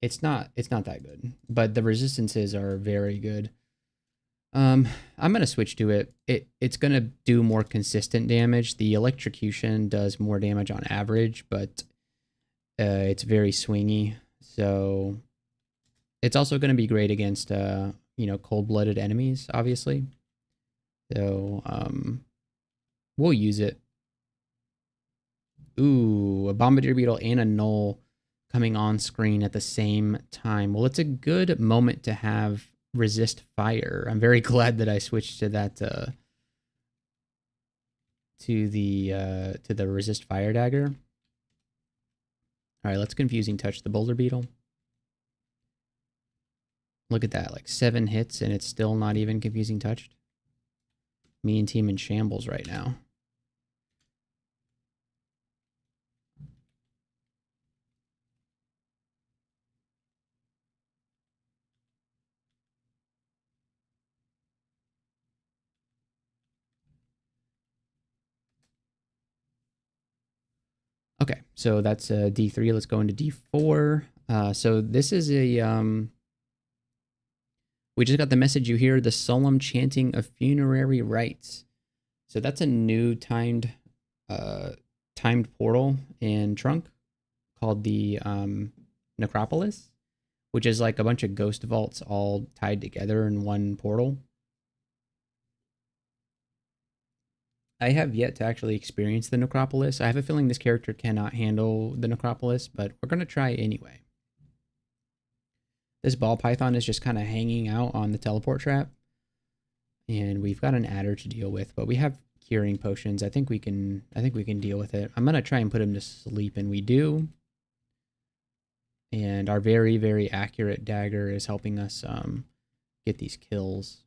It's not that good, but the resistances are very good. I'm gonna switch to it. It's gonna do more consistent damage. The electrocution does more damage on average, but it's very swingy. So it's also gonna be great against cold-blooded enemies, obviously. So we'll use it. Ooh, a Bombardier Beetle and a Null coming on screen at the same time. Well, it's a good moment to have resist fire. I'm very glad that I switched to that to the resist fire dagger. All right, let's confusing touch the Boulder Beetle. Look at that, like 7 hits and it's still not even confusing touched. Me and team in shambles right now. Okay, so that's D3. Let's go into D4. So this is a we just got the message you hear, the solemn chanting of funerary rites. So that's a new timed portal in Trunk called the Necropolis, which is like a bunch of ghost vaults all tied together in one portal. I have yet to actually experience the Necropolis. I have a feeling this character cannot handle the Necropolis, but we're going to try anyway. This ball python is just kind of hanging out on the teleport trap. And we've got an adder to deal with, but we have curing potions. I think we can deal with it. I'm going to try and put him to sleep, and we do. And our very, very accurate dagger is helping us get these kills.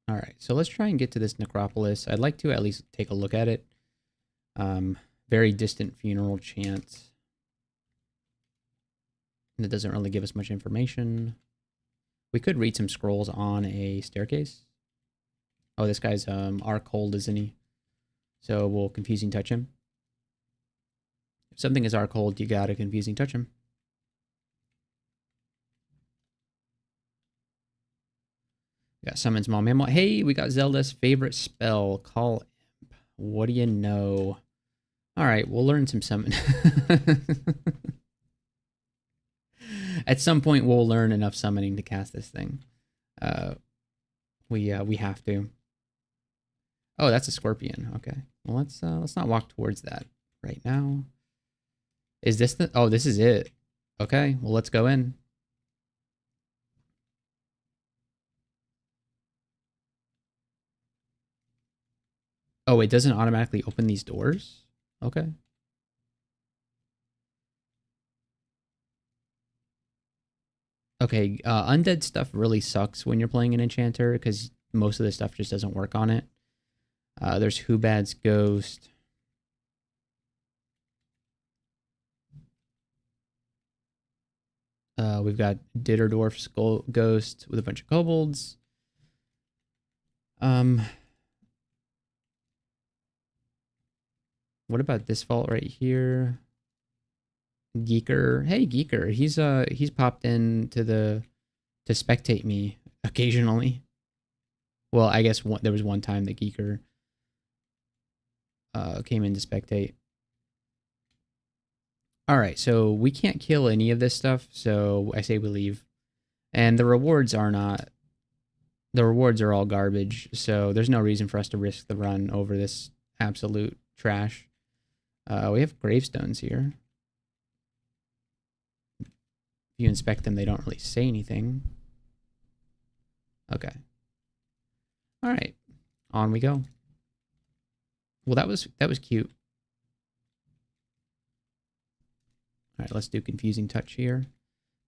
All right, so let's try and get to this necropolis. I'd like to at least take a look at it. Very distant funeral chant. That doesn't really give us much information. We could read some scrolls on a staircase. Oh, this guy's arc hold, isn't he? So we'll confusing touch him. If something is arc hold, you gotta confusing touch him. We got summon small mammal. Hey, we got Zelda's favorite spell, Call Imp. What do you know? All right, we'll learn some summon. At some point, we'll learn enough summoning to cast this thing. We have to. Oh, that's a scorpion. Okay. Well, let's not walk towards that right now. Is this the? Oh, this is it. Okay. Well, let's go in. Oh, it doesn't automatically open these doors? Okay. Okay, undead stuff really sucks when you're playing an enchanter because most of the stuff just doesn't work on it. There's Hubad's Ghost. We've got Ditterdorf's Ghost with a bunch of kobolds. What about this vault right here? Geeker. Hey, Geeker. He's popped in to spectate me occasionally. Well, I guess there was one time that Geeker came in to spectate. All right, so we can't kill any of this stuff, so I say we leave. And the rewards are not... The rewards are all garbage, so there's no reason for us to risk the run over this absolute trash. We have gravestones here. If you inspect them, they don't really say anything. Okay. All right, on we go. Well, that was cute. All right, let's do confusing touch here.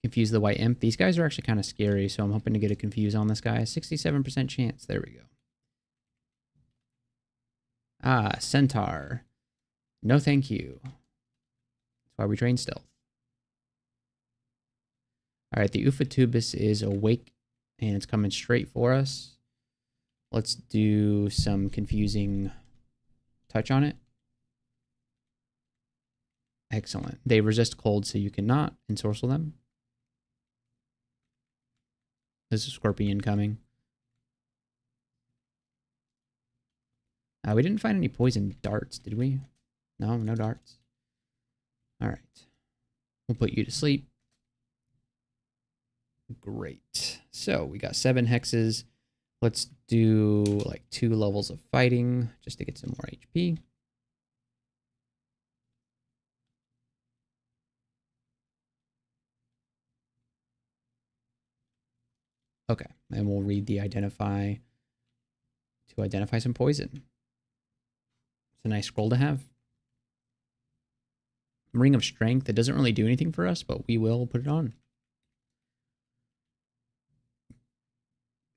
Confuse the white imp. These guys are actually kind of scary, so I'm hoping to get a confuse on this guy. 67% chance. There we go. Ah, centaur. No thank you. That's why we train stealth. All right, the Ufatubus is awake, and it's coming straight for us. Let's do some confusing touch on it. Excellent. They resist cold, so you cannot ensorcel them. There's a scorpion coming. We didn't find any poison darts, did we? No, no darts. All right. We'll put you to sleep. Great. So we got 7 hexes. Let's do like 2 levels of fighting just to get some more HP. Okay, and we'll read the identify to identify some poison. It's a nice scroll to have. Ring of Strength. It doesn't really do anything for us, but we will put it on.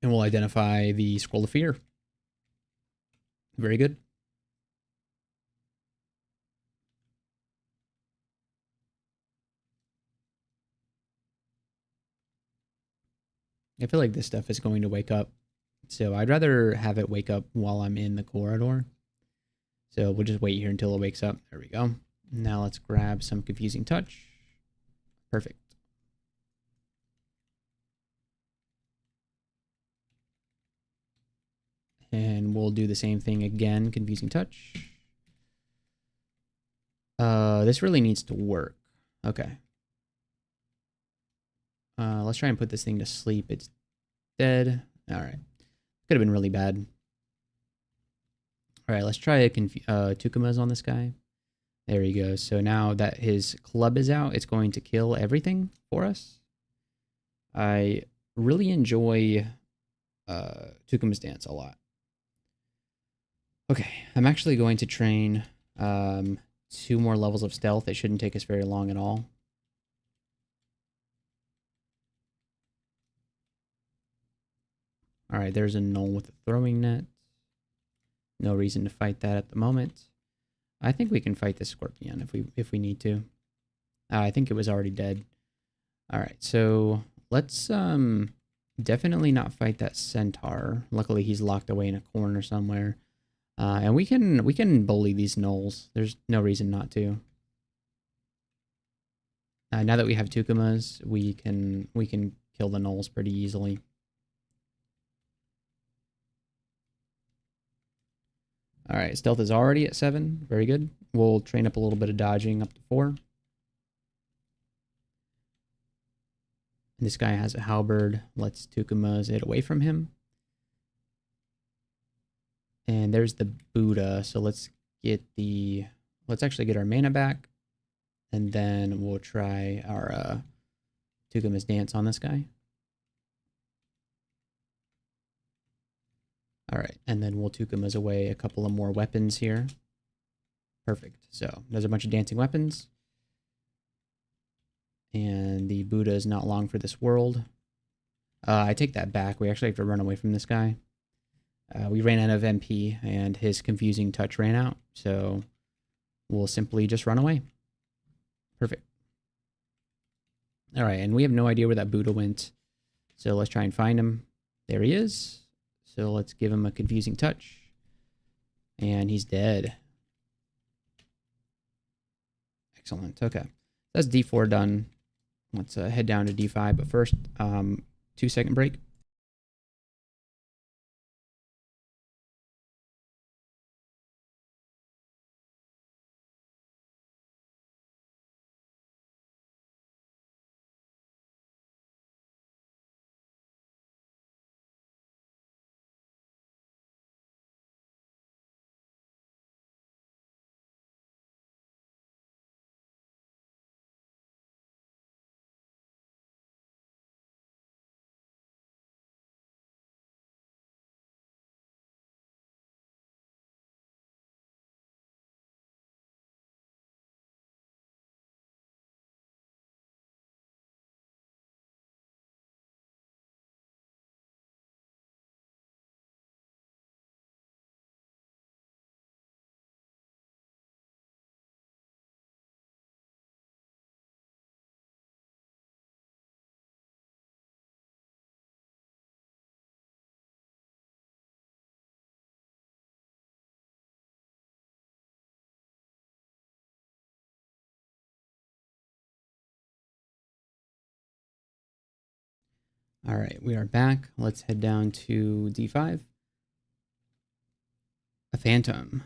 And we'll identify the Scroll of Fear. Very good. I feel like this stuff is going to wake up. So I'd rather have it wake up while I'm in the corridor. So we'll just wait here until it wakes up. There we go. Now let's grab some confusing touch. Perfect. And we'll do the same thing again, confusing touch. This really needs to work. Okay. Let's try and put this thing to sleep. It's dead. All right. Could have been really bad. All right, let's try a Tukuma's on this guy. There he goes. So now that his club is out, it's going to kill everything for us. I really enjoy Tukuma's dance a lot. Okay, I'm actually going to train 2 more levels of stealth. It shouldn't take us very long at all. All right, there's a null with a throwing net. No reason to fight that at the moment. I think we can fight this scorpion if we need to. I think it was already dead. All right, so let's definitely not fight that centaur. Luckily, he's locked away in a corner somewhere. And we can bully these gnolls. There's no reason not to. Now that we have Tukumas, we can kill the gnolls pretty easily. All right, stealth is already at 7. Very good. We'll train up a little bit of dodging up to 4. This guy has a halberd. Let's Tukuma's it away from him. And there's the Buddha. So let's actually get our mana back. And then we'll try our Tukuma's dance on this guy. All right, and then we'll Tukuma's away a couple of more weapons here. Perfect. So there's a bunch of dancing weapons. And the Buddha is not long for this world. I take that back. We actually have to run away from this guy. We ran out of MP, and his confusing touch ran out. So we'll simply just run away. Perfect. All right, and we have no idea where that Buddha went. So let's try and find him. There he is. So let's give him a confusing touch. And he's dead. Excellent. Okay. That's D4 done. Let's head down to D5. But first, 2-second break. All right, we are back. Let's head down to D5. A phantom.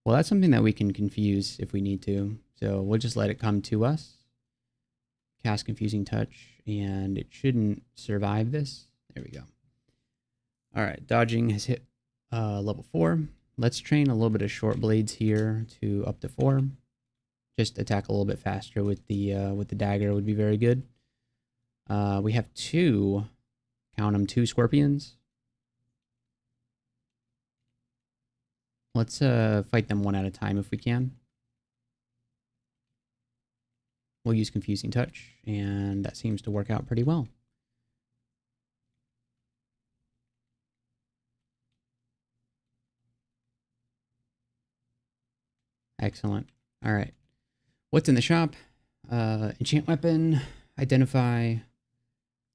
Well, that's something that we can confuse if we need to. So we'll just let it come to us. Cast Confusing Touch, and it shouldn't survive this. There we go. All right, dodging has hit level 4. Let's train a little bit of short blades here to up to 4. Just attack a little bit faster with the dagger would be very good. We have 2, count them, 2 scorpions. Let's fight them one at a time if we can. We'll use Confusing Touch, and that seems to work out pretty well. Excellent. All right. What's in the shop? Enchant weapon, identify,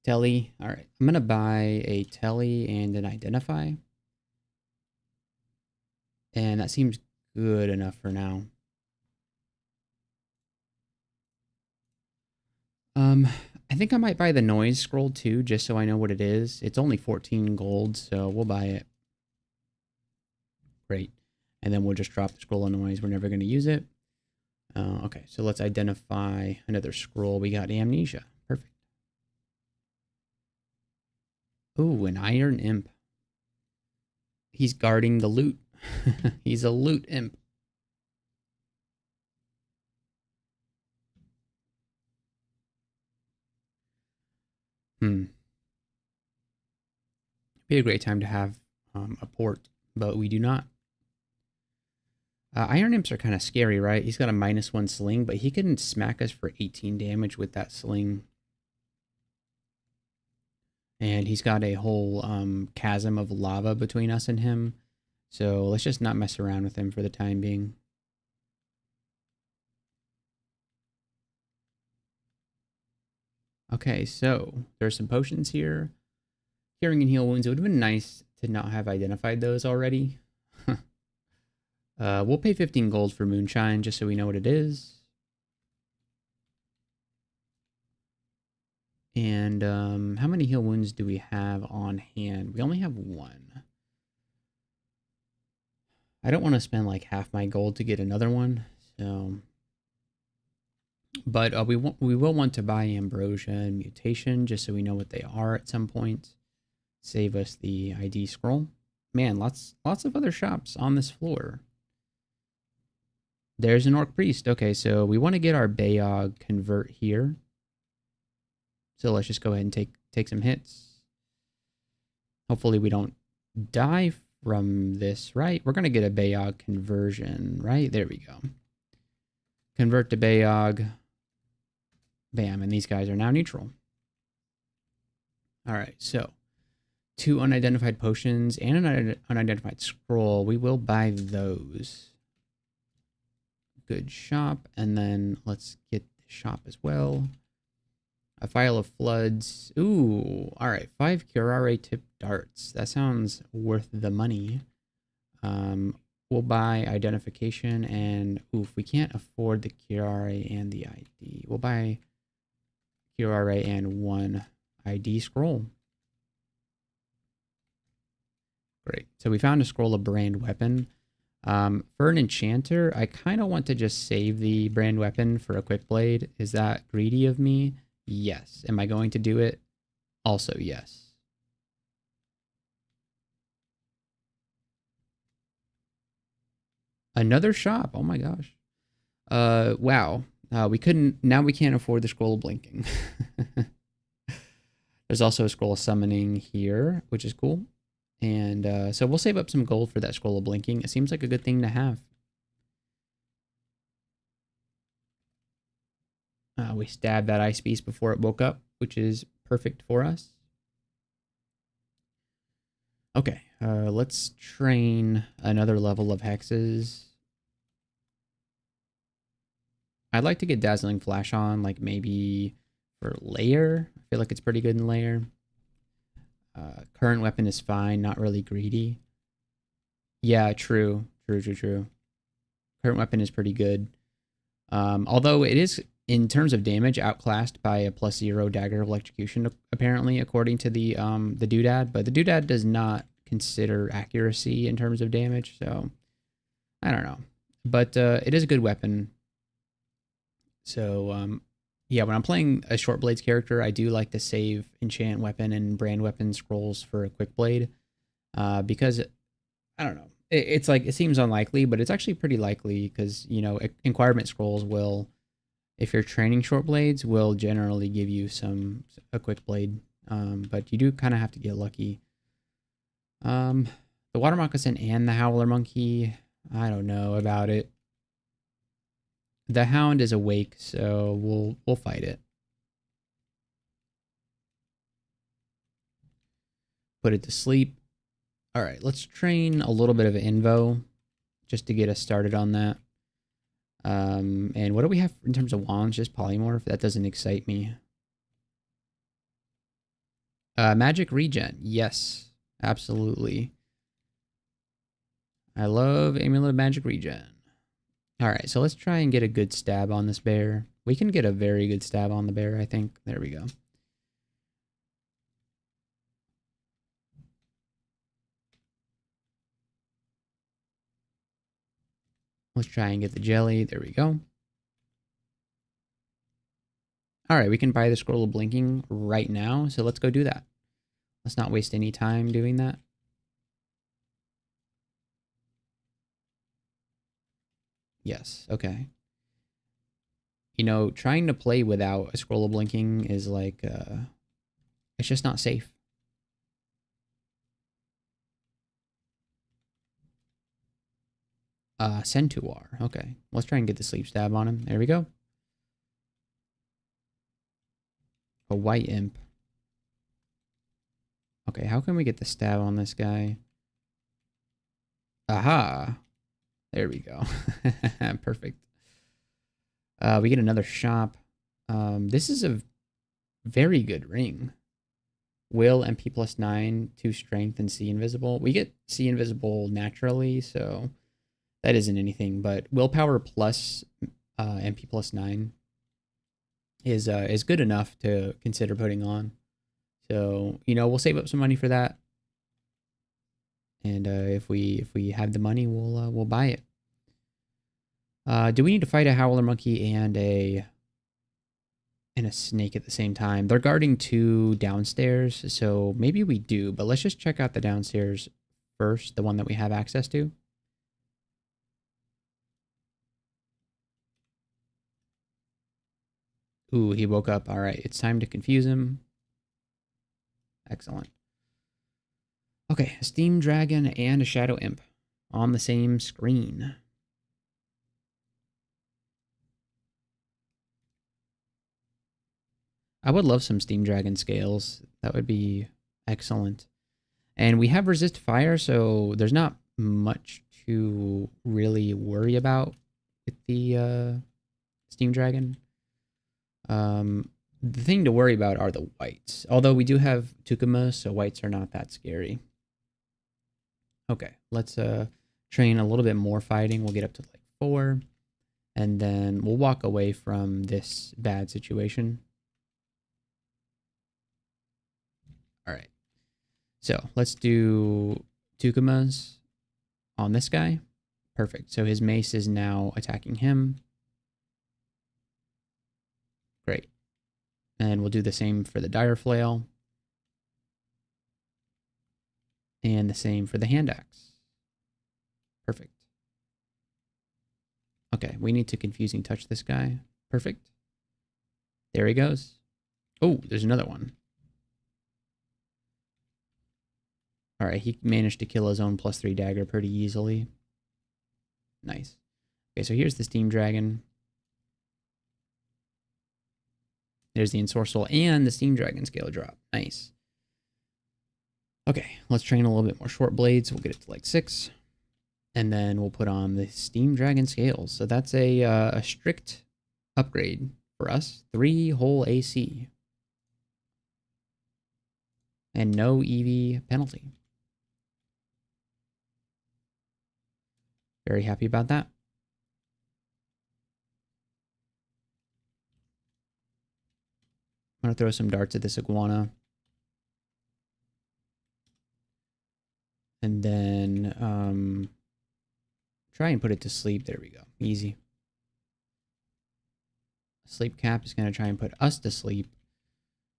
telly. All right. I'm going to buy a telly and an identify. And that seems good enough for now. I think I might buy the noise scroll too, just so I know what it is. It's only 14 gold, so we'll buy it. Great. And then we'll just drop the scroll of noise. We're never going to use it. Okay, so let's identify another scroll. We got amnesia. Perfect. Ooh, an iron imp. He's guarding the loot. He's a loot imp. Be a great time to have a port, but we do not. Iron imps are kind of scary, right? He's got a -1 sling, but he can smack us for 18 damage with that sling. And he's got a whole chasm of lava between us and him. So let's just not mess around with him for the time being. Okay, so there's some potions here. Curing and heal wounds. It would have been nice to not have identified those already. We'll pay 15 gold for moonshine just so we know what it is. And how many heal wounds do we have on hand? We only have 1. I don't want to spend like half my gold to get another one, so. But we will want to buy ambrosia and mutation just so we know what they are at some point. Save us the ID scroll. Man, lots of other shops on this floor. There's an orc priest. Okay, so we want to get our Beogh convert here. So let's just go ahead and take some hits. Hopefully we don't die from this, right? We're going to get a Beogh conversion, right? There we go. Convert to Beogh. Bam, and these guys are now neutral. All right, so 2 unidentified potions and an unidentified scroll. We will buy those. Good shop, and then let's get the shop as well. A Phial of Floods. Ooh, all right, 5 curare tip darts. That sounds worth the money. We'll buy identification, and oof, we can't afford the curare and the ID. We'll buy curare and 1 ID scroll. Great. So we found a scroll of brand weapon. For an enchanter, I kind of want to just save the brand weapon for a quick blade. Is that greedy of me? Yes. Am I going to do it? Also, yes. Another shop. Oh my gosh. Wow. We can't afford the scroll of blinking. There's also a scroll of summoning here, which is cool. And so we'll save up some gold for that scroll of blinking. It seems like a good thing to have. We stabbed that ice beast before it woke up, which is perfect for us. Okay, let's train another level of hexes. I'd like to get Dazzling Flash on, like maybe for layer. I feel like it's pretty good in layer. Current weapon is fine, not really greedy. Yeah, true. Current weapon is pretty good. Although it is in terms of damage, outclassed by a +0 dagger of electrocution, apparently, according to the doodad. But the doodad does not consider accuracy in terms of damage, so I don't know. But it is a good weapon. So yeah, when I'm playing a short blades character, I do like to save enchant weapon and brand weapon scrolls for a quick blade, because I don't know. It's like, it seems unlikely, but it's actually pretty likely because, you know, inquirement scrolls will, if you're training short blades, will generally give you a quick blade. But you do kind of have to get lucky. The water moccasin and the howler monkey, I don't know about it. The hound is awake, so we'll fight it. Put it to sleep. All right, let's train a little bit of invo just to get us started on that. And what do we have in terms of wands? Just polymorph. That doesn't excite me. Magic regen. Yes, absolutely. I love amulet of magic regen. All right, so let's try and get a good stab on this bear. We can get a very good stab on the bear, I think. There we go. Let's try and get the jelly. There we go. All right, we can buy the scroll of blinking right now, so let's go do that. Let's not waste any time doing that. Yes, okay. You know, trying to play without a scroll of blinking is like, it's just not safe. Centaur. Okay, let's try and get the sleep stab on him. There we go. A white imp. Okay, how can we get the stab on this guy? Aha! There we go. Perfect. We get another shop. This is a very good ring. Will, MP +9, 2 strength, and C invisible. We get C invisible naturally, so that isn't anything. But willpower plus MP +9 is good enough to consider putting on. So, you know, we'll save up some money for that. And if we have the money, we'll buy it. Do we need to fight a howler monkey and a snake at the same time? They're guarding 2 downstairs, so maybe we do. But let's just check out the downstairs first, the one that we have access to. Ooh, he woke up. All right, it's time to confuse him. Excellent. Okay, a steam dragon and a shadow imp on the same screen. I would love some steam dragon scales. That would be excellent. And we have resist fire, so there's not much to really worry about with the steam dragon. The thing to worry about are the whites. Although we do have Tukuma, so whites are not that scary. Okay, let's train a little bit more fighting. We'll get up to like 4. And then we'll walk away from this bad situation. All right. So let's do Tukumas on this guy. Perfect. So his mace is now attacking him. Great. And we'll do the same for the dire flail. And the same for the hand axe. Perfect. Okay, we need to confusing touch this guy. Perfect. There he goes. Oh, there's another one. All right, he managed to kill his own +3 dagger pretty easily. Nice. Okay, so here's the steam dragon. There's the ensorcel and the steam dragon scale drop. Nice. Okay, let's train a little bit more short blades. We'll get it to like 6. And then we'll put on the steam dragon scales. So that's a strict upgrade for us. 3 whole AC. And no EV penalty. Very happy about that. I'm gonna throw some darts at this iguana. And then try and put it to sleep. There we go. Easy. Sleep cap is gonna try and put us to sleep.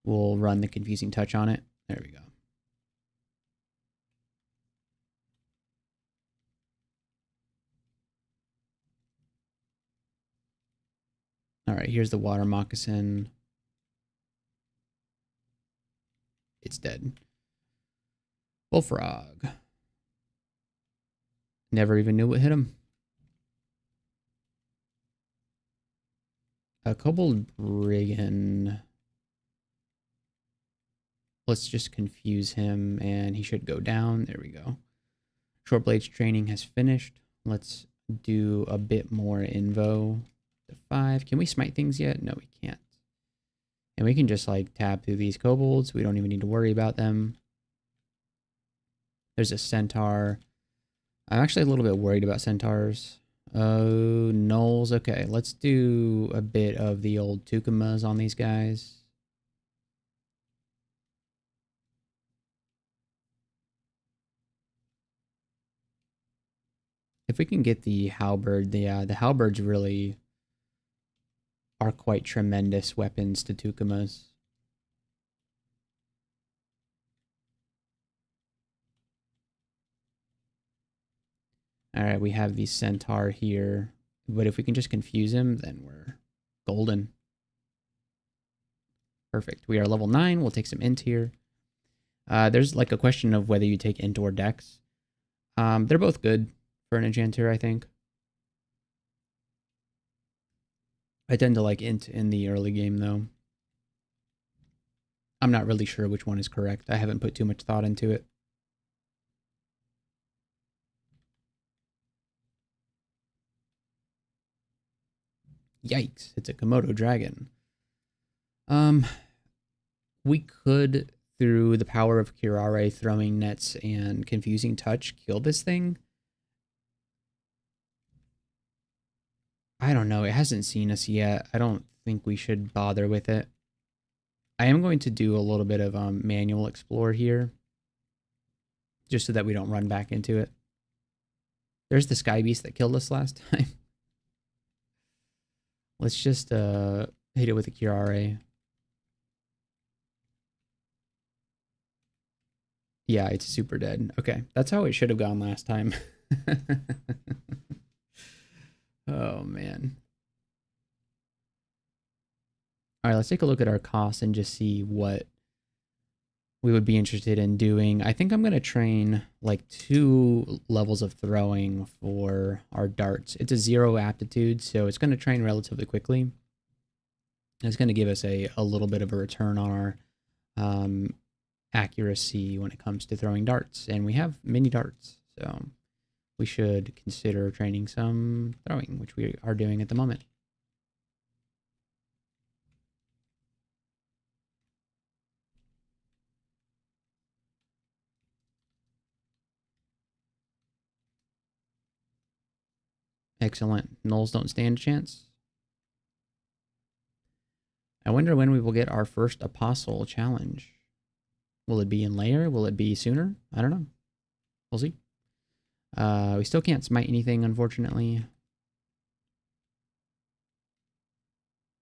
We'll run the confusing touch on it. There we go. All right, here's the water moccasin. It's dead. Bullfrog. Never even knew what hit him. A kobold brigand. Let's just confuse him and he should go down. There we go. Short blades training has finished. Let's do a bit more invo. To 5. Can we smite things yet? No, we can't. And we can just like tab through these kobolds. We don't even need to worry about them. There's a centaur. I'm actually a little bit worried about centaurs. Oh, gnolls. Okay, let's do a bit of the old tukumas on these guys. If we can get the halberd, the halberds really are quite tremendous weapons to tukumas. All right, we have the centaur here, but if we can just confuse him, then we're golden. Perfect. We are level 9. We'll take some int here. There's like a question of whether you take int or dex. They're both good for an enchanter, I think. I tend to like int in the early game, though. I'm not really sure which one is correct. I haven't put too much thought into it. Yikes, it's a Komodo dragon. We could, through the power of Curare, throwing nets, and confusing touch, kill this thing. I don't know. It hasn't seen us yet. I don't think we should bother with it. I am going to do a little bit of manual explore here, just so that we don't run back into it. There's the sky beast that killed us last time. Let's just hit it with a Curare. Yeah, it's super dead. Okay, that's how it should have gone last time. Oh, man. All right, let's take a look at our costs and just see what we would be interested in doing. I think I'm going to train like 2 levels of throwing for our darts. It's a 0 aptitude, so it's going to train relatively quickly. It's going to give us a little bit of a return on our accuracy when it comes to throwing darts. And we have mini darts, so we should consider training some throwing, which we are doing at the moment. Excellent. Gnolls don't stand a chance. I wonder when we will get our first apostle challenge. Will it be in layer? Will it be sooner? I don't know. We'll see. We still can't smite anything, unfortunately.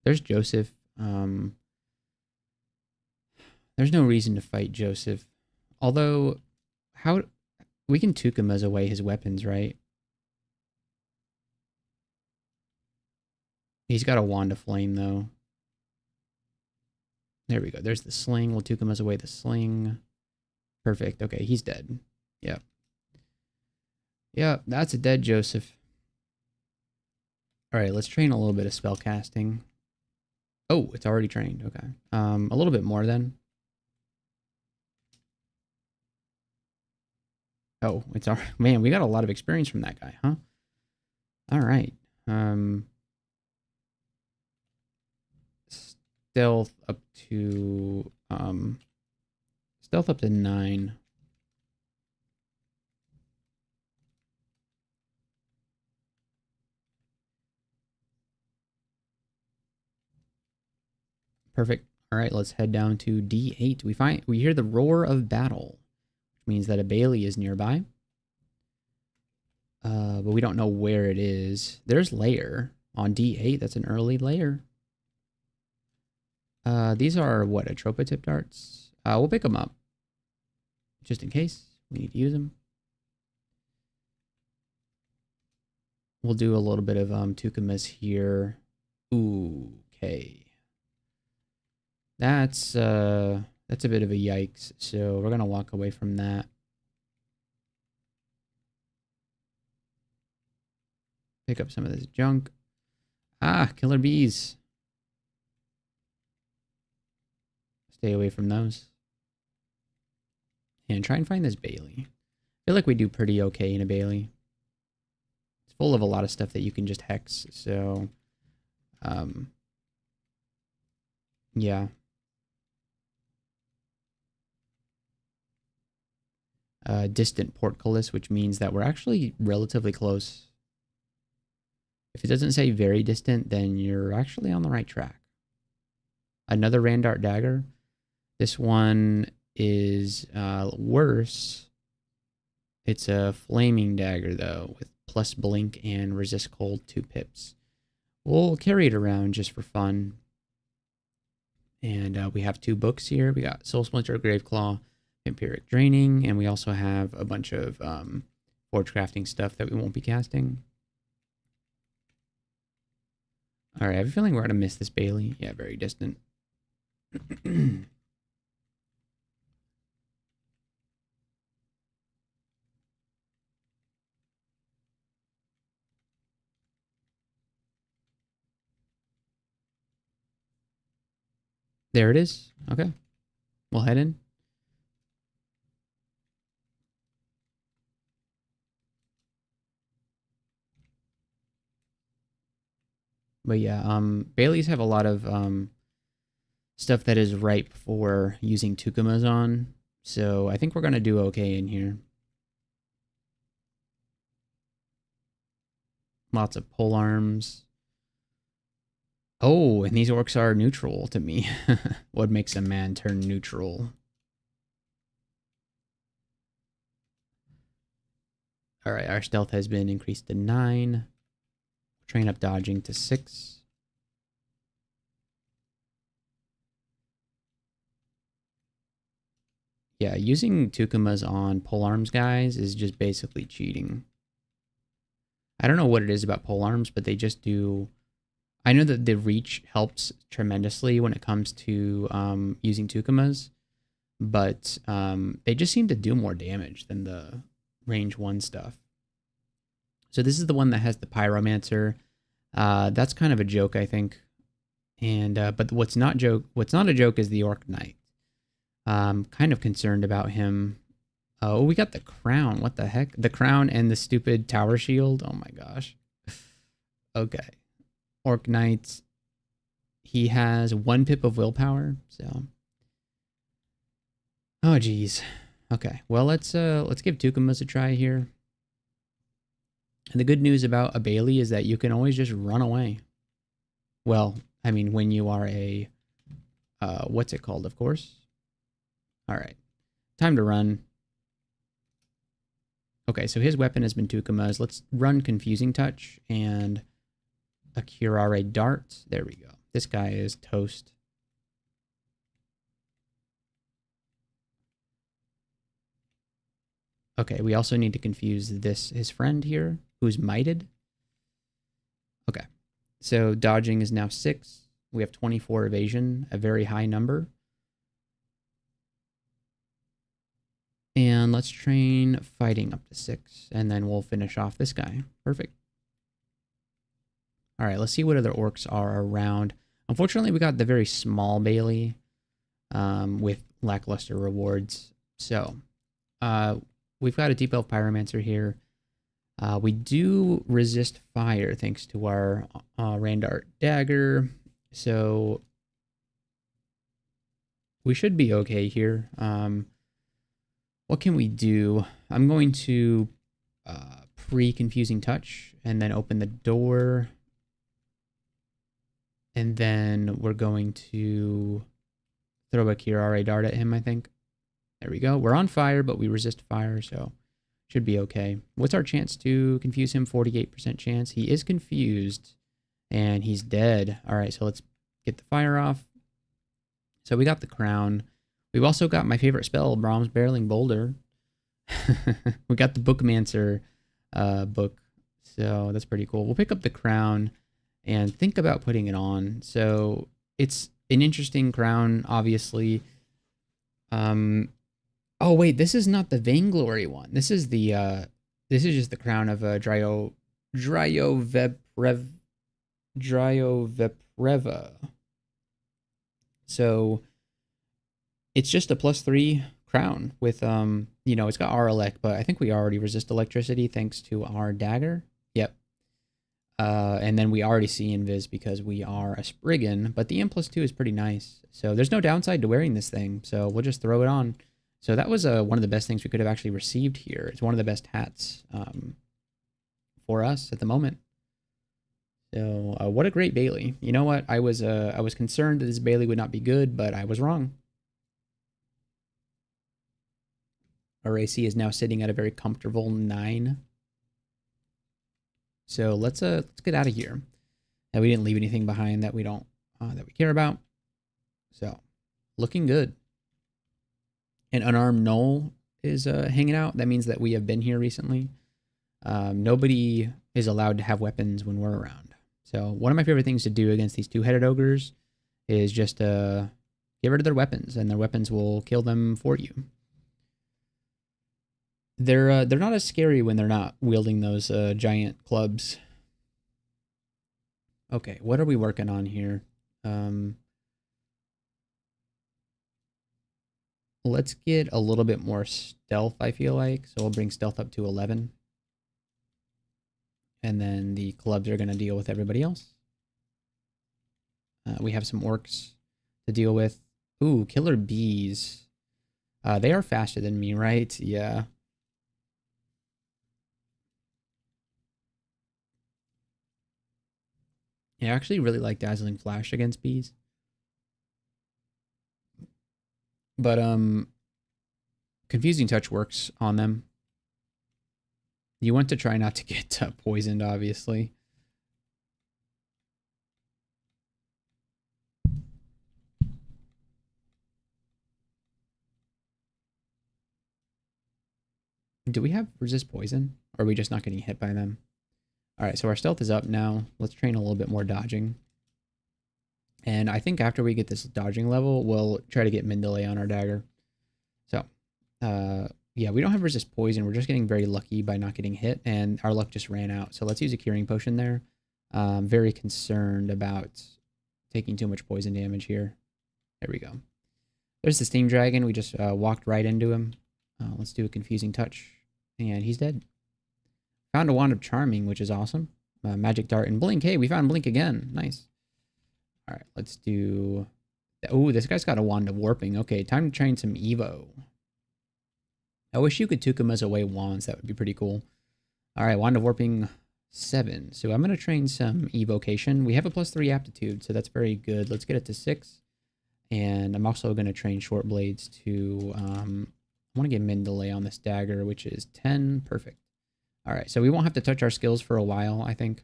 There's Joseph. There's no reason to fight Joseph. Although, how... We can Tukuma's away his weapons, right? He's got a wand of flame, though. There we go. There's the sling. We'll Tukuma's away the sling. Perfect. Okay, he's dead. Yep. Yep, that's a dead Joseph. All right, let's train a little bit of spell casting. Oh, it's already trained. Okay. A little bit more then. Oh, it's our man. We got a lot of experience from that guy, huh? All right. Stealth up to 9. Perfect. All right, let's head down to D8. We hear the roar of battle, which means that a Bailey is nearby. But we don't know where it is. There's lair on D8. That's an early lair. These are what, Atropa tip darts? We'll pick them up just in case we need to use them. We'll do a little bit of Tukumas here. Ooh, okay. That's a bit of a yikes. So we're gonna walk away from that. Pick up some of this junk. Ah, killer bees. Stay away from those. And try and find this Bailey. I feel like we do pretty okay in a Bailey. It's full of a lot of stuff that you can just hex, so yeah. Distant portcullis, which means that we're actually relatively close. If it doesn't say very distant, then you're actually on the right track. Another Randart dagger. This one is worse. It's a flaming dagger, though, with plus blink and resist cold 2 pips. We'll carry it around just for fun. And we have 2 books here. We got Soul Splinter, Graveclaw, Vampiric Draining, and we also have a bunch of forge crafting stuff that we won't be casting. Alright, I have a feeling we're going to miss this Bailey. Yeah, very distant. There it is. Okay. We'll head in. But yeah, Baileys have a lot of stuff that is ripe for using Tukumas on. So I think we're going to do okay in here. Lots of pole arms. Oh, and these orcs are neutral to me. What makes a man turn neutral? Alright, our stealth has been increased to 9. Train up dodging to 6. Yeah, using Tukumas on polearms guys is just basically cheating. I don't know what it is about polearms, but they just do... I know that the reach helps tremendously when it comes to using Tukumas, but they just seem to do more damage than the range 1 stuff. So this is the one that has the Pyromancer. That's kind of a joke, I think. And but what's not a joke is the Orc Knight. Kind of concerned about him. Oh, we got the crown. What the heck? The crown and the stupid tower shield. Oh my gosh. Okay. Orc Knight. He has 1 pip of willpower, so. Oh geez. Okay. Well, let's give Tukumas a try here. And the good news about a Bailey is that you can always just run away. Well, I mean, when you are a, what's it called, of course? All right, time to run. Okay, so his weapon has been Tukumas. Let's run Confusing Touch and a Curare Dart. There we go. This guy is toast. Okay, we also need to confuse his friend here, who's mited. Okay, so dodging is now 6. We have 24 evasion, a very high number. And let's train fighting up to 6, and then we'll finish off this guy. Perfect. All right, let's see what other orcs are around. Unfortunately, we got the very small Bailey with lackluster rewards. So, we've got a Deep Elf Pyromancer here. We do resist fire thanks to our Randart Dagger. So, we should be okay here. What can we do? I'm going to pre-Confusing Touch and then open the door. And then we're going to throw a Kirare dart at him, I think. There we go. We're on fire, but we resist fire, so should be okay. What's our chance to confuse him? 48% chance. He is confused, and he's dead. All right, so let's get the fire off. So we got the crown. We've also got my favorite spell, Brahms Barreling Boulder. We got the Bookmancer book, so that's pretty cool. We'll pick up the crown and think about putting it on. So it's an interesting crown, obviously. Oh wait, this is not the Vainglory one. This is the this is just the crown of Dryovepreva. So it's just a +3 crown with you know, it's got our elect, but I think we already resist electricity thanks to our dagger. Yep. And then we already see invis because we are a Spirggan, but the M+2 is pretty nice. So there's no downside to wearing this thing, so we'll just throw it on. So that was one of the best things we could have actually received here. It's one of the best hats for us at the moment. So what a great Bailey. You know what? I was concerned that this Bailey would not be good, but I was wrong. Our AC is now sitting at a very comfortable 9. So let's get out of here. And we didn't leave anything behind that we don't that we care about. So looking good. An unarmed gnoll is hanging out. That means that we have been here recently. Nobody is allowed to have weapons when we're around. So one of my favorite things to do against these two-headed ogres is just get rid of their weapons, and their weapons will kill them for you. They're not as scary when they're not wielding those giant clubs. Okay, what are we working on here? Let's get a little bit more stealth, I feel like. So we'll bring stealth up to 11. And then the clubs are going to deal with everybody else. We have some orcs to deal with. Ooh, killer bees. They are faster than me, right? Yeah. Yeah, I actually really like Dazzling Flash against bees. But Confusing Touch works on them. You want to try not to get poisoned, obviously. Do we have resist poison? Or are we just not getting hit by them? Alright, so our stealth is up now. Let's train a little bit more dodging. And I think after we get this dodging level, we'll try to get min delay on our dagger. So, yeah, we don't have resist poison. We're just getting very lucky by not getting hit, and our luck just ran out. So let's use a curing potion there. Very concerned about taking too much poison damage here. There we go. There's the Steam Dragon. We just walked right into him. Let's do a Confusing Touch, and he's dead. Found a Wand of Charming, which is awesome. Magic Dart and Blink. Hey, we found Blink again. Nice. All right, let's do... Oh, this guy's got a Wand of Warping. Okay, time to train some Evo. I wish you could Tukuma's away wands. That would be pretty cool. All right, Wand of Warping 7. So I'm going to train some Evocation. We have a +3 aptitude, so that's very good. Let's get it to 6. And I'm also going to train Short Blades to... I want to get min delay on this dagger, which is 10. Perfect. All right, so we won't have to touch our skills for a while, I think.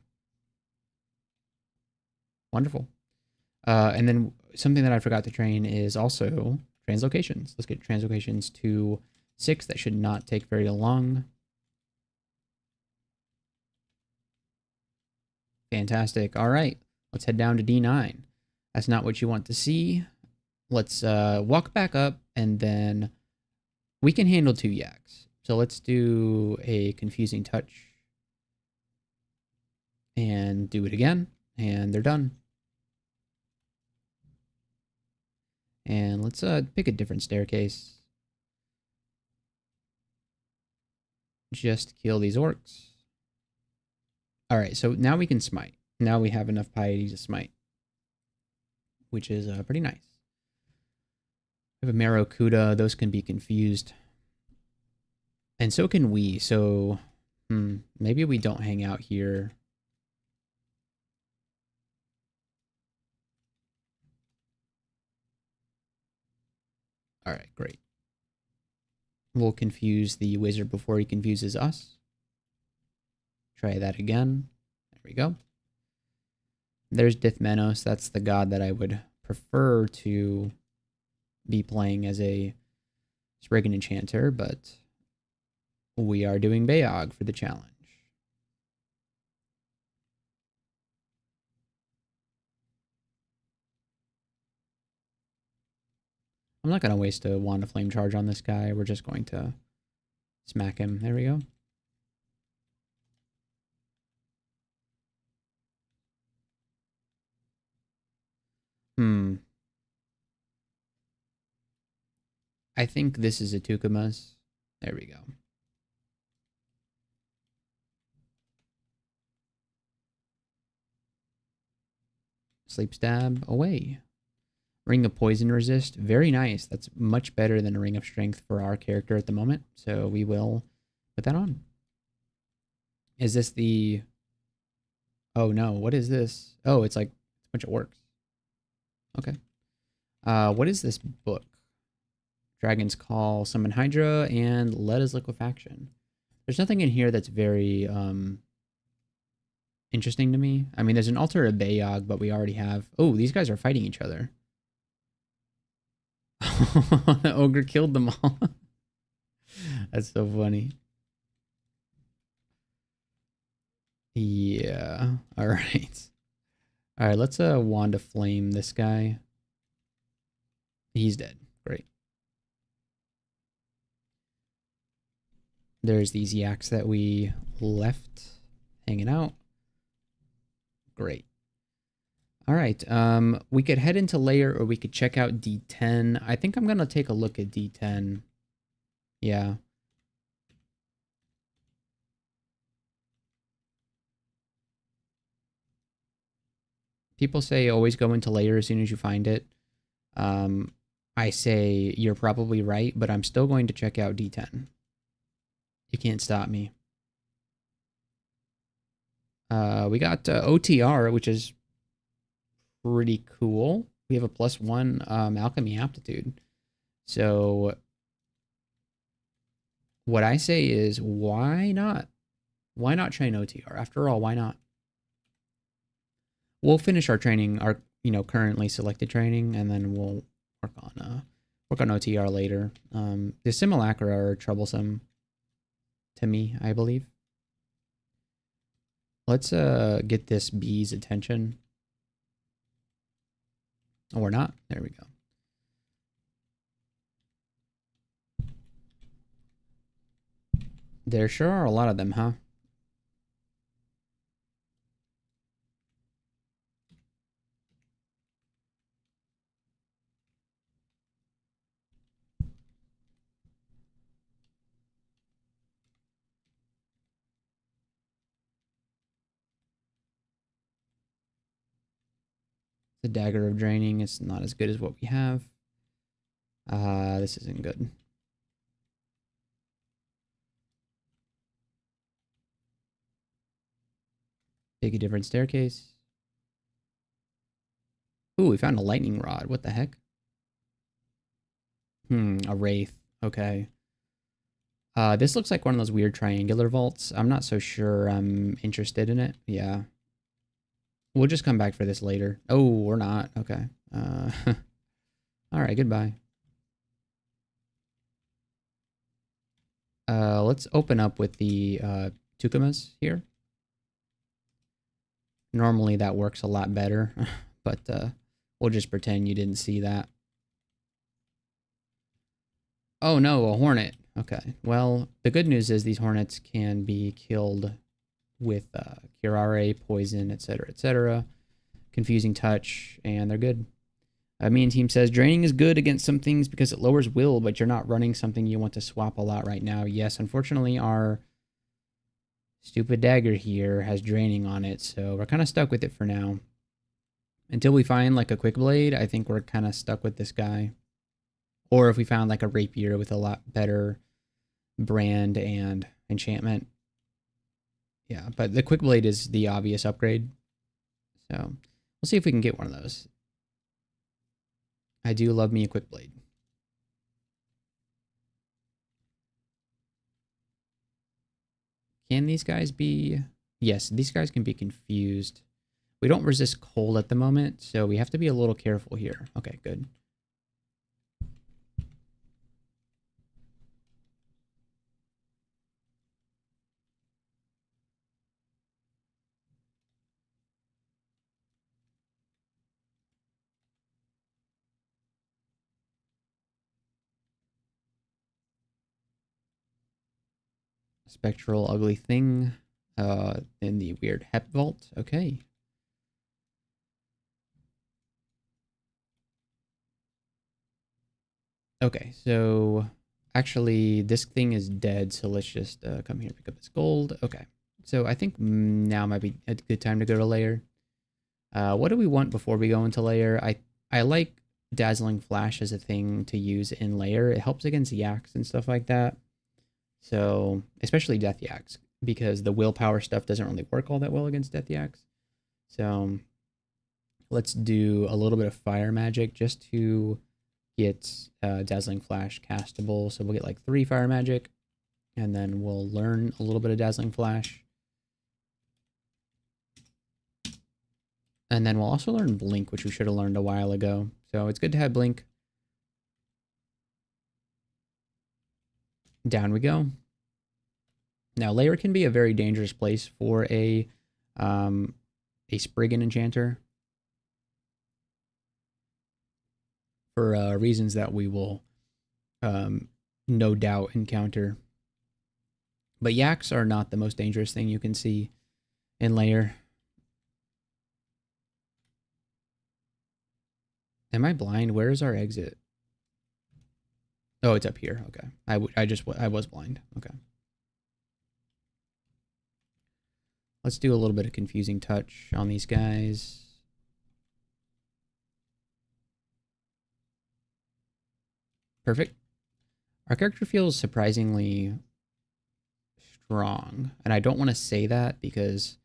Wonderful. And then something that I forgot to train is also translocations. Let's get translocations to 6. That should not take very long. Fantastic. All right, let's head down to D9. That's not what you want to see. Let's walk back up, and then we can handle 2 yaks. So let's do a Confusing Touch. And do it again. And they're done. And let's pick a different staircase. Just kill these orcs. Alright, so now we can smite. Now we have enough piety to smite. Which is pretty nice. We have a Maracuda. Those can be confused. And so can we. So, maybe we don't hang out here. All right, great. We'll confuse the wizard before he confuses us. Try that again. There we go. There's Dithmenos. That's the god that I would prefer to be playing as a Spirggan Enchanter, but we are doing Beogh for the challenge. I'm not going to waste a Wand of Flame charge on this guy. We're just going to smack him. There we go. I think this is a Tukumas. There we go. Sleep Stab away. Ring of Poison Resist. Very nice. That's much better than a Ring of Strength for our character at the moment. So we will put that on. Is this the... Oh no, what is this? Oh, it's like a bunch of orcs. Okay. What is this book? Dragon's Call, Summon Hydra, and Letta's Liquefaction. There's nothing in here that's very interesting to me. I mean, there's an Altar of Beogh, but we already have... Oh, these guys are fighting each other. The ogre killed them all. That's so funny. Yeah. All right. All right, let's Wand of Flame this guy. He's dead. Great. There's these yaks that we left hanging out. Great. All right. We could head into layer or we could check out D10. I think I'm going to take a look at D10. Yeah. People say always go into layer as soon as you find it. I say you're probably right, but I'm still going to check out D10. You can't stop me. We got OTR, which is pretty cool. We have a +1 alchemy aptitude. So what I say is, why not? Why not train OTR? After all, why not? We'll finish our training, our currently selected training, and then we'll work on OTR later. The simulacra are troublesome to me, I believe. Let's get this bee's attention. Or not. There we go. There sure are a lot of them, huh? The Dagger of Draining is not as good as what we have. This isn't good. Take a different staircase. Ooh, we found a lightning rod. What the heck? A wraith. Okay. This looks like one of those weird triangular vaults. I'm not so sure I'm interested in it. Yeah. We'll just come back for this later. Oh, we're not. Okay. All right, goodbye. Let's open up with the Tukumas here. Normally that works a lot better, but we'll just pretend you didn't see that. Oh no, a hornet. Okay, well, the good news is these hornets can be killed with curare, poison, etc., etc. Confusing touch, and they're good. Me and team says, draining is good against some things because it lowers will, but you're not running something you want to swap a lot right now. Yes, unfortunately, our stupid dagger here has draining on it, so we're kind of stuck with it for now. Until we find like a quick blade, I think we're kind of stuck with this guy. Or if we found like a rapier with a lot better brand and enchantment. Yeah, but the quick blade is the obvious upgrade. So we'll see if we can get one of those. I do love me a quick blade. Can these guys be... Yes, these guys can be confused. We don't resist cold at the moment, so we have to be a little careful here. Okay, good. Spectral ugly thing in the weird Hep Vault. Okay. Okay, so actually this thing is dead, so let's just come here and pick up this gold. Okay, so I think now might be a good time to go to layer. What do we want before we go into layer? I like Dazzling Flash as a thing to use in layer. It helps against yaks and stuff like that. So, especially death yaks, because the willpower stuff doesn't really work all that well against death yaks. So, let's do a little bit of fire magic just to get Dazzling Flash castable. So we'll get like 3 fire magic, and then we'll learn a little bit of Dazzling Flash. And then we'll also learn Blink, which we should have learned a while ago. So it's good to have Blink. Down we go. Now, layer can be a very dangerous place for a Spirggan Enchanter. For reasons that we will no doubt encounter. But yaks are not the most dangerous thing you can see in layer. Am I blind? Where is our exit? Oh, it's up here. Okay. I was blind. Okay. Let's do a little bit of confusing touch on these guys. Perfect. Our character feels surprisingly strong. And I don't want to say that because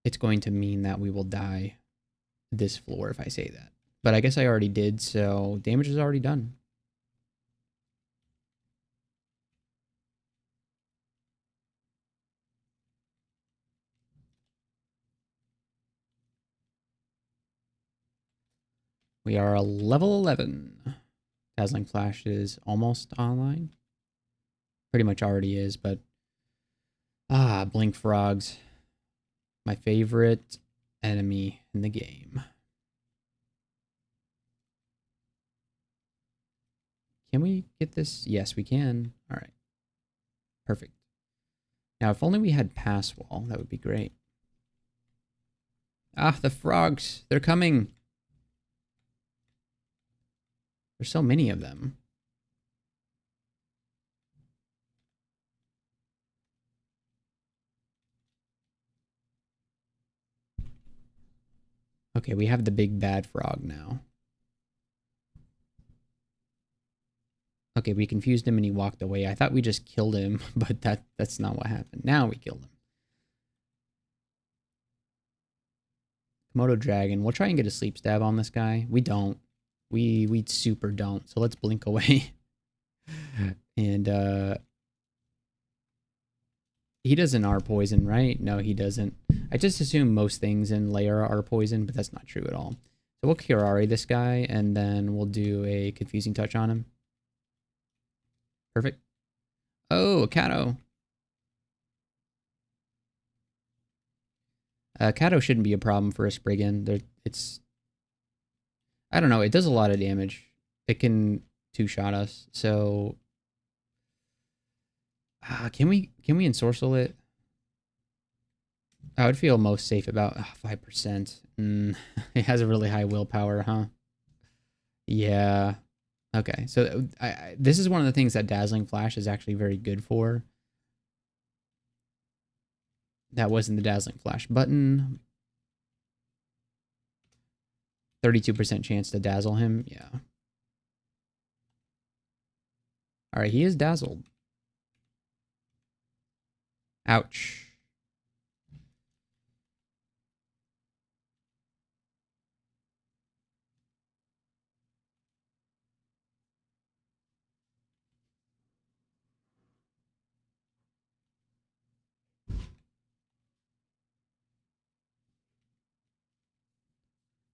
it's going to mean that we will die this floor if I say that. But I guess I already did, so damage is already done. We are a level 11. Dazzling Flash is almost online. Pretty much already is, but... Blink Frogs. My favorite enemy in the game. Can we get this? Yes, we can. All right. Perfect. Now, if only we had pass wall, that would be great. The frogs. They're coming. There's so many of them. Okay, we have the big bad frog now. Okay, we confused him and he walked away. I thought we just killed him, but that's not what happened. Now we killed him. Komodo dragon. We'll try and get a sleep stab on this guy. We don't. We super don't. So let's blink away. And he doesn't R poison, right? No, he doesn't. I just assume most things in layer are poison, but that's not true at all. So we'll Kirari this guy, and then we'll do a confusing touch on him. Perfect. Oh, a Kato. Kato shouldn't be a problem for a Spirggan. It's... I don't know. It does a lot of damage. It can two-shot us. So... can we ensorcel it? I would feel most safe about 5%. It has a really high willpower, huh? Yeah. Okay, so this is one of the things that Dazzling Flash is actually very good for. That wasn't the Dazzling Flash button. 32% chance to dazzle him. Yeah. All right, he is dazzled. Ouch.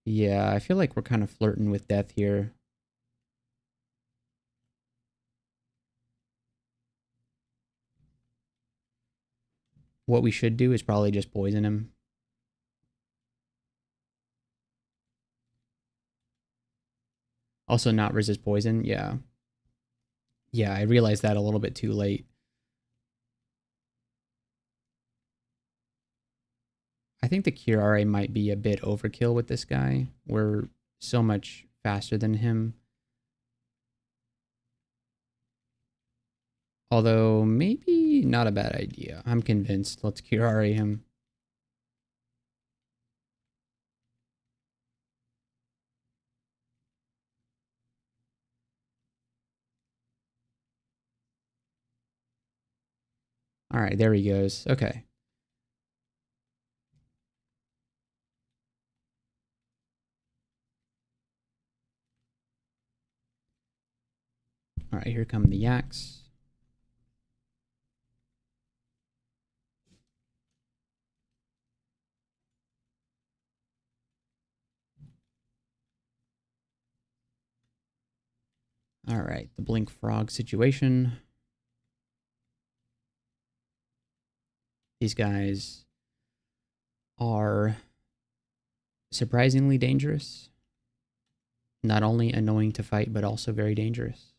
Yeah, I feel like we're kind of flirting with death here. What we should do is probably just poison him. Also not resist poison, yeah. Yeah, I realized that a little bit too late. I think the Curare might be a bit overkill with this guy. We're so much faster than him. Although, maybe not a bad idea. I'm convinced. Let's Curare him. Alright, there he goes. Okay. Alright, here come the yaks. Alright, the blink frog situation. These guys are surprisingly dangerous. Not only annoying to fight, but also very dangerous.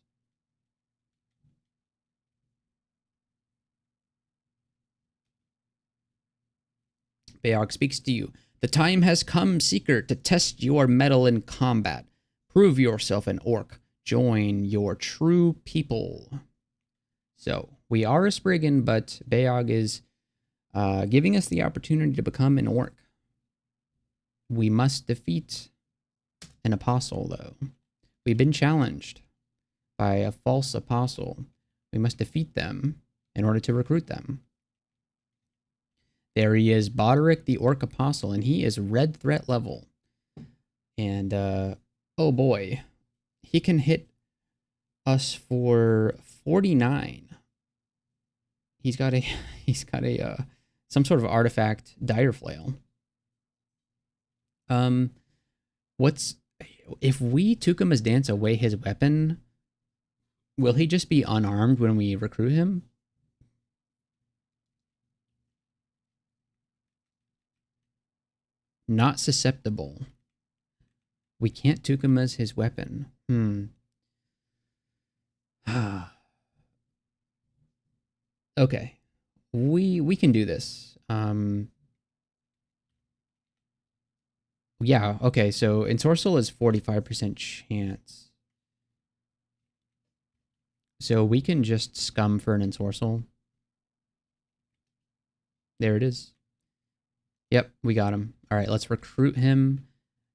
Beogh speaks to you. The time has come, Seeker, to test your mettle in combat. Prove yourself an orc. Join your true people. So, we are a Spirggan, but Beogh is giving us the opportunity to become an orc. We must defeat an apostle, though. We've been challenged by a false apostle. We must defeat them in order to recruit them. There he is, Boderick the Orc Apostle, and he is red threat level. And, oh boy, he can hit us for 49. He's got a, some sort of artifact dire flail. If we Tukuma's Dance away his weapon, will he just be unarmed when we recruit him? Not susceptible. We can't Tukuma's his weapon. Okay. We can do this. Yeah, okay, so Ensorcel is 45% chance. So we can just scum for an Ensorcel. There it is. Yep, we got him. Alright, let's recruit him.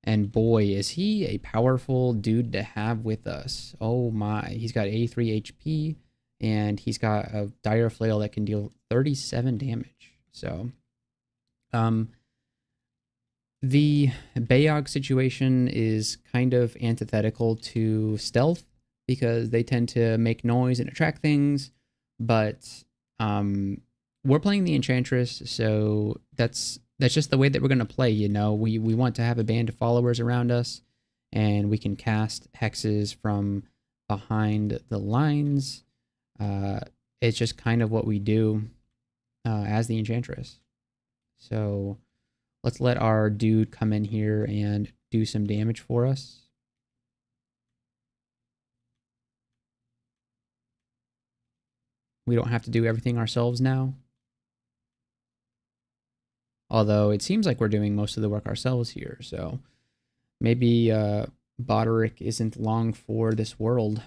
And boy, is he a powerful dude to have with us. Oh my, he's got 83 HP. And he's got a dire flail that can deal 37 damage. So, the Beogh situation is kind of antithetical to stealth because they tend to make noise and attract things. But we're playing the Enchantress, so that's just the way that we're going to play, you know. We want to have a band of followers around us, and we can cast hexes from behind the lines. It's just kind of what we do as the Enchantress. So let's let our dude come in here and do some damage for us. We don't have to do everything ourselves now. Although it seems like we're doing most of the work ourselves here, so maybe Boderick isn't long for this world.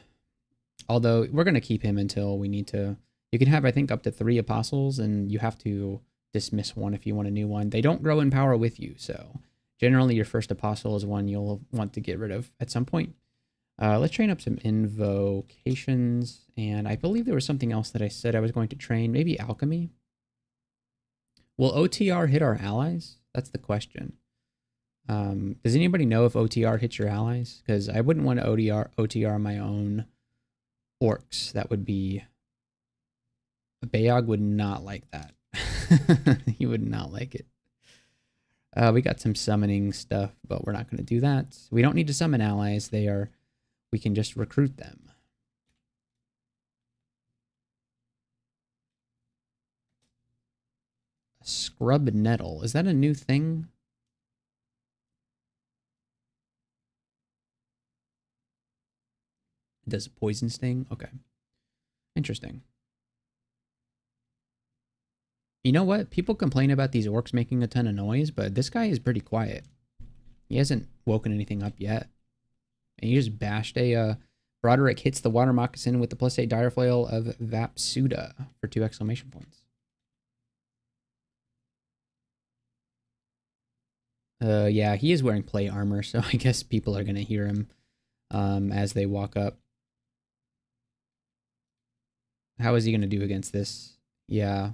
Although we're going to keep him until we need to. You can have, I think, up to 3 apostles, and you have to dismiss one if you want a new one. They don't grow in power with you, so generally your first apostle is one you'll want to get rid of at some point. Let's train up some invocations, and I believe there was something else that I said I was going to train. Maybe alchemy? Will OTR hit our allies? That's the question. Does anybody know if OTR hits your allies? Because I wouldn't want to OTR my own orcs. That would be... Beogh would not like that. He would not like it. We got some summoning stuff, but we're not going to do that. We don't need to summon allies. We can just recruit them. Scrub nettle. Is that a new thing? Does poison sting? Okay. Interesting. You know what? People complain about these orcs making a ton of noise, but this guy is pretty quiet. He hasn't woken anything up yet. And you just bashed a... Broderick hits the water moccasin with the +8 dire flail of Vapsuda for 2 exclamation points. Yeah, he is wearing plate armor, so I guess people are going to hear him as they walk up. How is he going to do against this? Yeah,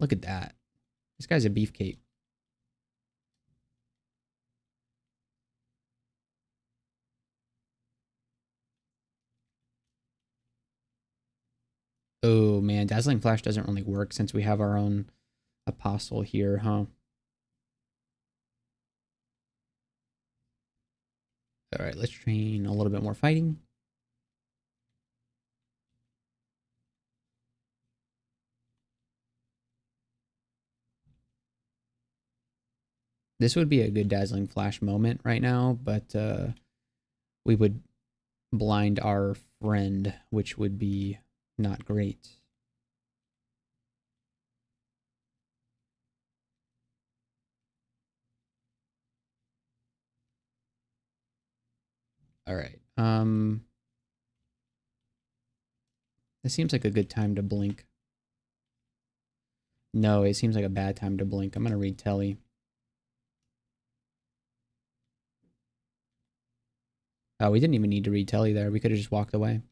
look at that. This guy's a beefcake. Oh, man, Dazzling Flash doesn't really work since we have our own apostle here, huh? All right, let's train a little bit more fighting. This would be a good Dazzling Flash moment right now, but we would blind our friend, which would be not great. All right. This seems like a good time to blink. No, it seems like a bad time to blink. I'm going to read Telly. Oh, we didn't even need to read Telly there. We could have just walked away.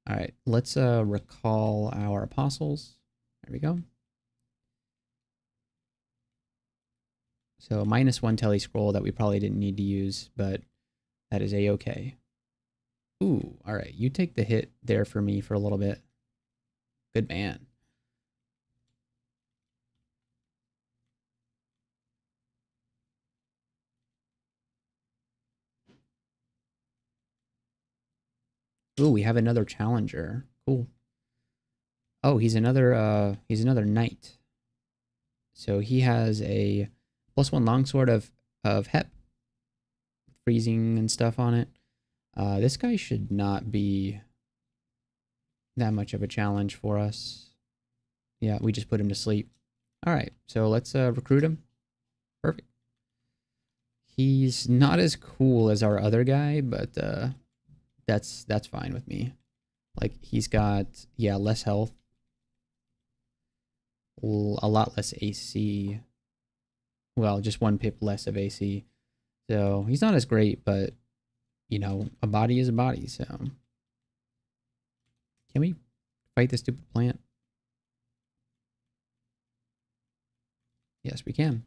All right, let's recall our apostles. There we go. So -1 Telly scroll that we probably didn't need to use, but that is a-okay. Ooh, all right. You take the hit there for me for a little bit. Good man. Ooh, we have another challenger. Cool. Oh, he's another knight. So he has a +1 longsword of Hep, freezing and stuff on it. This guy should not be that much of a challenge for us. Yeah, we just put him to sleep. All right, so let's recruit him. Perfect. He's not as cool as our other guy, but that's fine with me. Like, he's got, yeah, less health. A lot less AC. Well, just 1 pip less of AC. So he's not as great, but, you know, a body is a body, so. Can we fight this stupid plant? Yes, we can.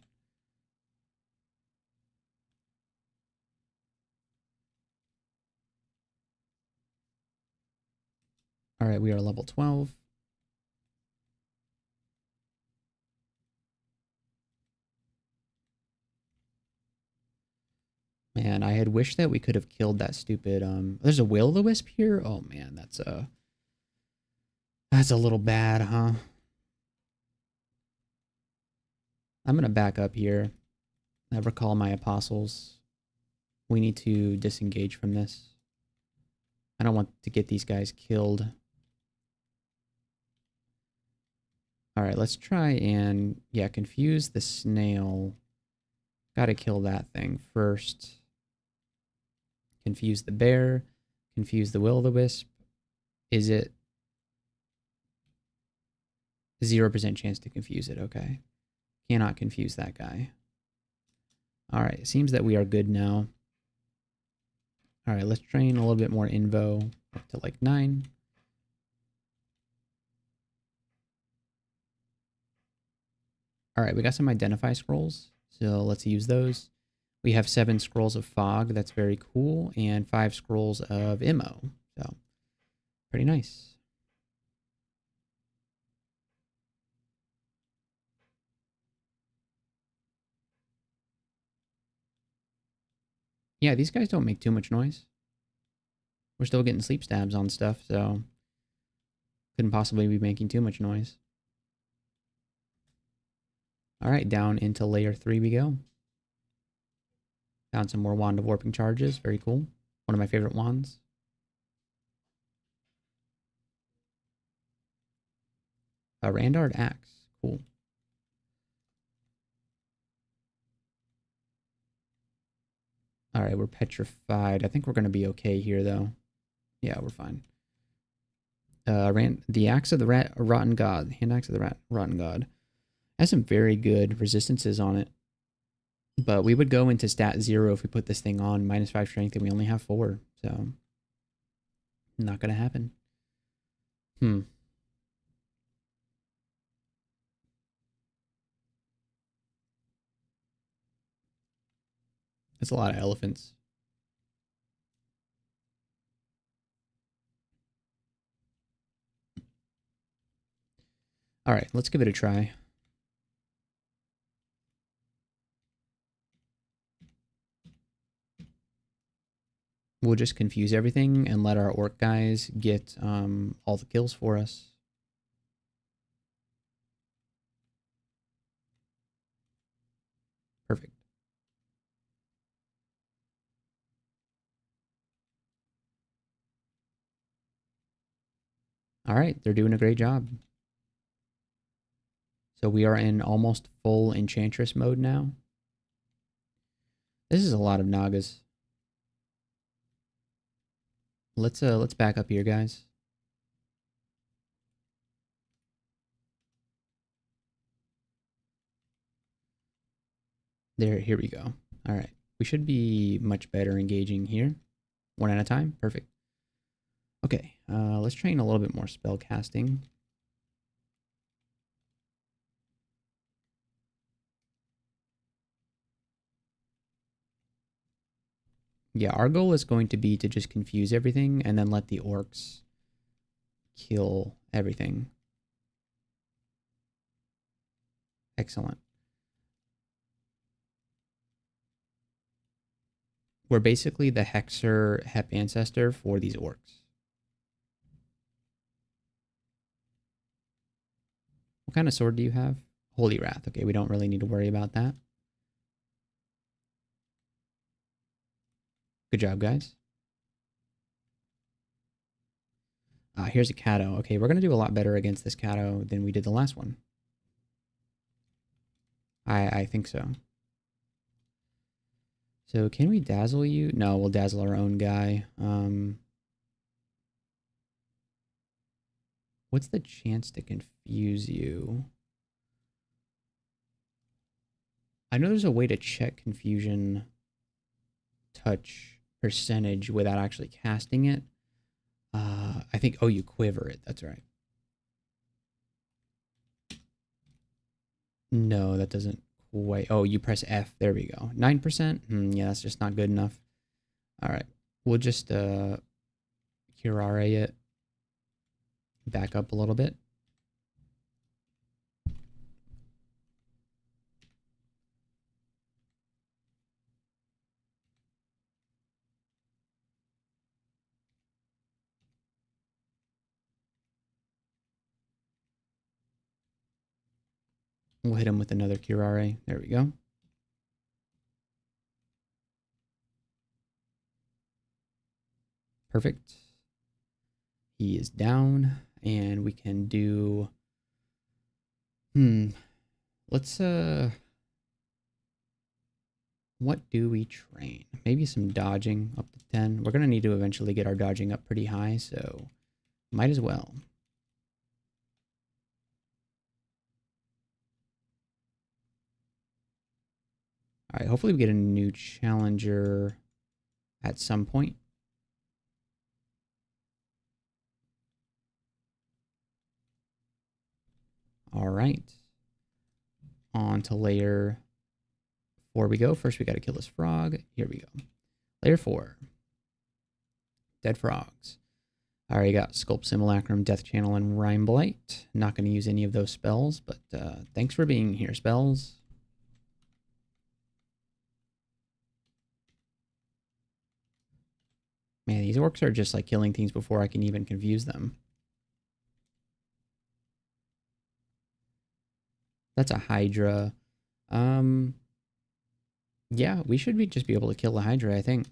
All right, we are level 12. Man, I had wished that we could have killed that stupid, there's a will-o-the-wisp here? Oh man, that's a little bad, huh? I'm gonna back up here. I recall my apostles. We need to disengage from this. I don't want to get these guys killed. All right, let's try and, yeah, confuse the snail. Gotta kill that thing first. Confuse the bear. Confuse the will-o-the-wisp. Is it 0% chance to confuse it? Okay. Cannot confuse that guy. All right, it seems that we are good now. All right, let's train a little bit more invo up to like 9. All right, we got some identify scrolls, so let's use those. We have 7 scrolls of fog, that's very cool, and 5 scrolls of immo, so pretty nice. Yeah, these guys don't make too much noise. We're still getting sleep stabs on stuff, so couldn't possibly be making too much noise. Alright, down into layer 3 we go. Found some more Wand of Warping charges. Very cool. One of my favorite wands. A Randard Axe. Cool. Alright, we're petrified. I think we're going to be okay here, though. Yeah, we're fine. The Axe of the Rotten God. Hand Axe of the Rotten God. Has some very good resistances on it. But we would go into stat 0 if we put this thing on. -5 strength, and we only have 4. So, not going to happen. That's a lot of elephants. Alright, let's give it a try. We'll just confuse everything and let our orc guys get all the kills for us. Perfect. Alright, they're doing a great job. So we are in almost full Enchantress mode now. This is a lot of Nagas. Let's back up here, guys. Here we go. All right. We should be much better engaging here. One at a time. Perfect. Okay. Let's train a little bit more spell casting. Yeah, our goal is going to be to just confuse everything and then let the orcs kill everything. Excellent. We're basically the Hexer Hep ancestor for these orcs. What kind of sword do you have? Holy Wrath. Okay, we don't really need to worry about that. Good job, guys. Here's a Cato. Okay, we're going to do a lot better against this Cato than we did the last one. I think so. So can we dazzle you? No, we'll dazzle our own guy. What's the chance to confuse you? I know there's a way to check confusion touch percentage without actually casting it. I think, oh, you quiver it. That's right. No, that doesn't quite. Oh, you press F. There we go. 9%? Yeah, that's just not good enough. All right. We'll just curare it. Back up a little bit. We'll hit him with another curare. There we go. Perfect. He is down, and we can do... Let's, what do we train? Maybe some dodging up to 10. We're going to need to eventually get our dodging up pretty high, so might as well. All right, hopefully we get a new challenger at some point. All right. On to layer 4 we go. First, we got to kill this frog. Here we go. Layer 4. Dead frogs. I already got Sculpt Simulacrum, Death Channel, and Rime Blight. Not going to use any of those spells, but thanks for being here, spells. Man, these orcs are just like killing things before I can even confuse them. That's a Hydra. Yeah, we should just be able to kill the Hydra, I think.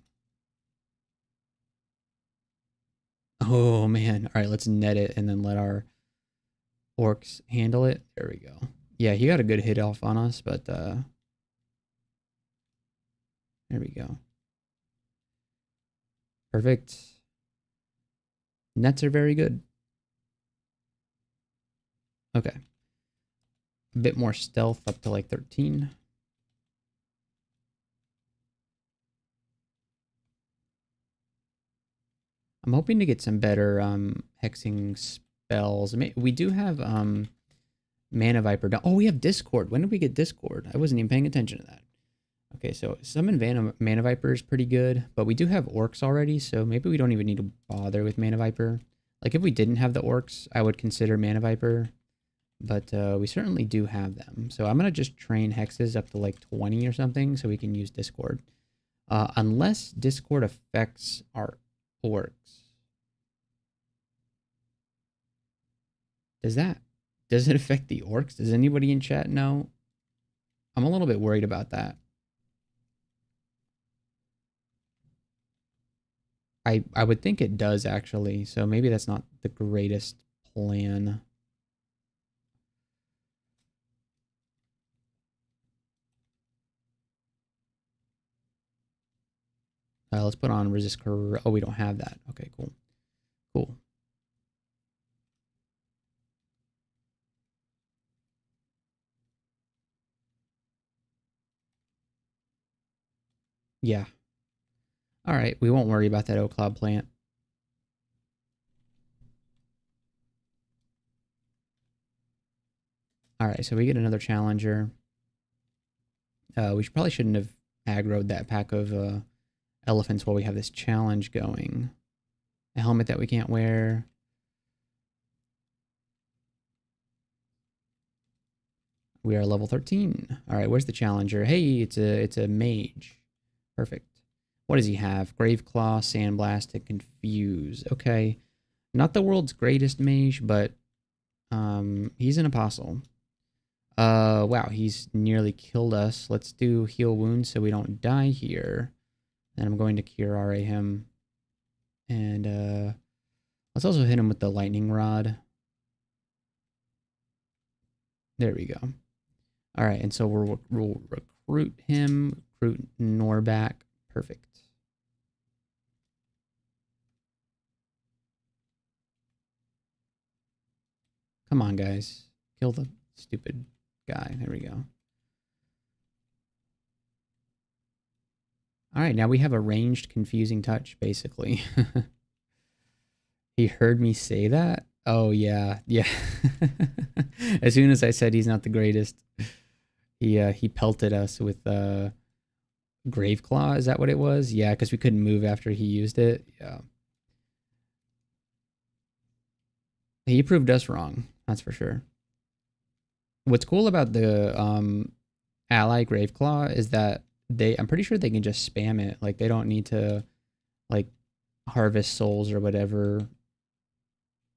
Oh, man. All right, let's net it and then let our orcs handle it. There we go. Yeah, he got a good hit off on us, but there we go. Perfect. Nets are very good. Okay. A bit more stealth up to like 13. I'm hoping to get some better hexing spells. We do have Mana Viper. Oh, we have Discord. When did we get Discord? I wasn't even paying attention to that. Okay, so summon Mana Viper is pretty good, but we do have orcs already, so maybe we don't even need to bother with Mana Viper. Like, if we didn't have the orcs, I would consider Mana Viper, but we certainly do have them. So I'm going to just train hexes up to like 20 or something so we can use Discord. Unless Discord affects our orcs. Does it affect the orcs? Does anybody in chat know? I'm a little bit worried about that. I would think it does, actually, so maybe that's not the greatest plan. Let's put on resist. Oh, we don't have that. Okay, cool. Cool. Yeah. All right, we won't worry about that oak cloud plant. All right, so we get another challenger. We probably shouldn't have aggroed that pack of elephants while we have this challenge going. A helmet that we can't wear. We are level 13. All right, where's the challenger? Hey, it's a mage. Perfect. What does he have? Graveclaw, Sandblast, and Confuse. Okay. Not the world's greatest mage, but he's an apostle. Wow, he's nearly killed us. Let's do heal wounds so we don't die here. Then I'm going to cure RA him. And let's also hit him with the lightning rod. There we go. All right, and so we'll recruit him, recruit Norback. Perfect. Come on, guys. Kill the stupid guy. There we go. All right, now we have a ranged confusing touch, basically. He heard me say that? Oh, yeah. Yeah. As soon as I said he's not the greatest, he pelted us with Graveclaw. Is that what it was? Yeah, because we couldn't move after he used it. Yeah. He proved us wrong. That's for sure. What's cool about the ally Graveclaw is that I'm pretty sure they can just spam it. Like, they don't need to, like, harvest souls or whatever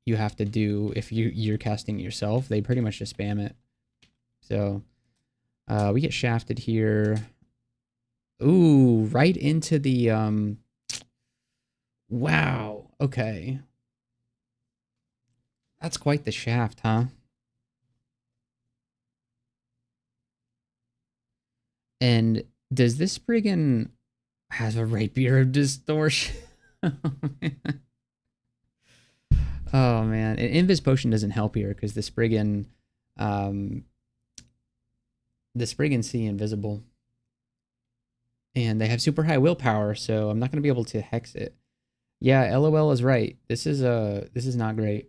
you have to do if you're casting it yourself. They pretty much just spam it. So we get shafted here. Ooh, right into the wow. Okay. That's quite the shaft, huh? And does this Spirggan has a rapier of distortion? Oh man, an Invis potion doesn't help here because the Spirggan see invisible, and they have super high willpower, so I'm not gonna be able to hex it. Yeah, LOL is right. This is not great.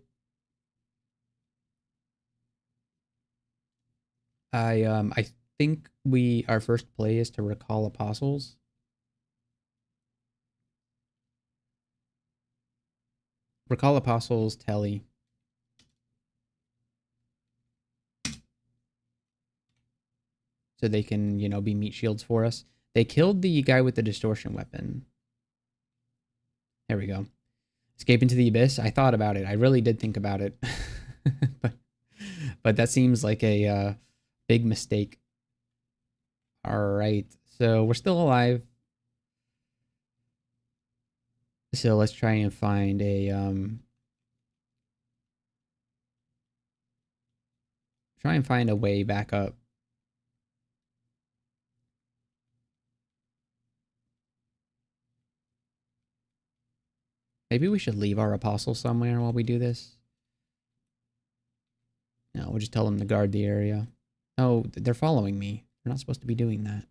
I think our first play is to recall apostles. Recall apostles, Telly. So they can, be meat shields for us. They killed the guy with the distortion weapon. There we go. Escape into the abyss. I thought about it. I really did think about it. but that seems like a big mistake. All right. So we're still alive. So let's try and find a way back up. Maybe we should leave our apostle somewhere while we do this. No, we'll just tell them to guard the area. Oh, they're following me. They're not supposed to be doing that.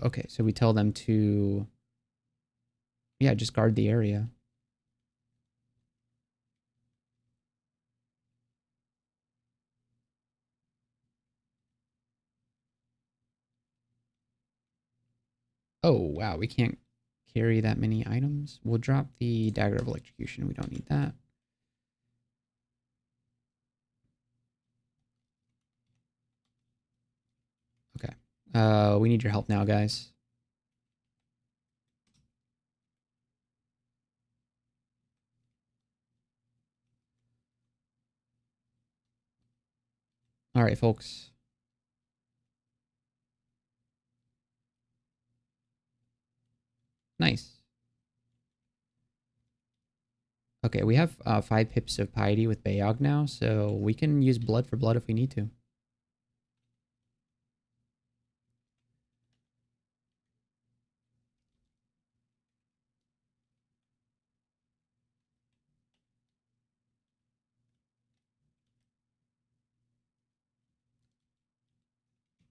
Okay, so we tell them to, yeah, just guard the area. Oh, wow, we can't carry that many items. We'll drop the dagger of electrocution. We don't need that. Okay. We need your help now, guys. All right, folks. Nice. Okay, we have 5 pips of piety with Beogh now, so we can use blood for blood if we need to.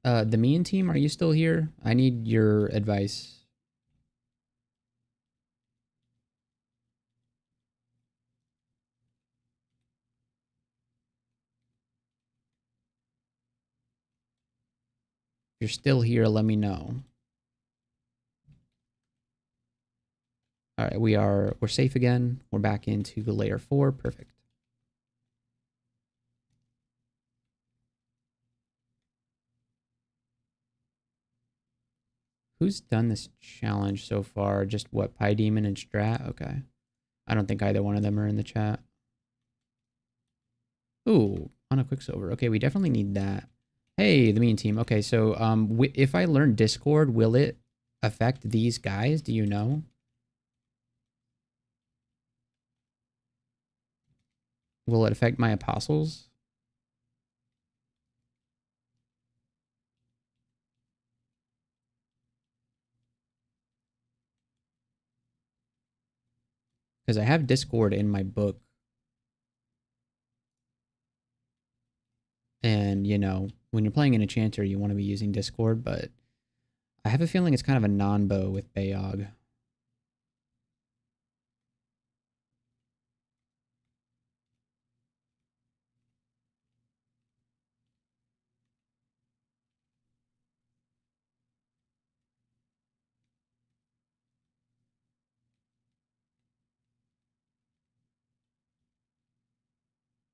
The mean team, are you still here? I need your advice. If you're still here, let me know. All right, we're safe again. We're back into layer 4. Perfect. Who's done this challenge so far? Just what, Pie Demon and Strat? Okay. I don't think either one of them are in the chat. Ooh, on a Quicksilver. Okay, we definitely need that. Hey, the mean team. Okay, so if I learn Discord, will it affect these guys? Do you know? Will it affect my apostles? Because I have Discord in my book. And, you know, when you're playing an Enchanter, you want to be using Discord, but I have a feeling it's kind of a non-bow with Beogh.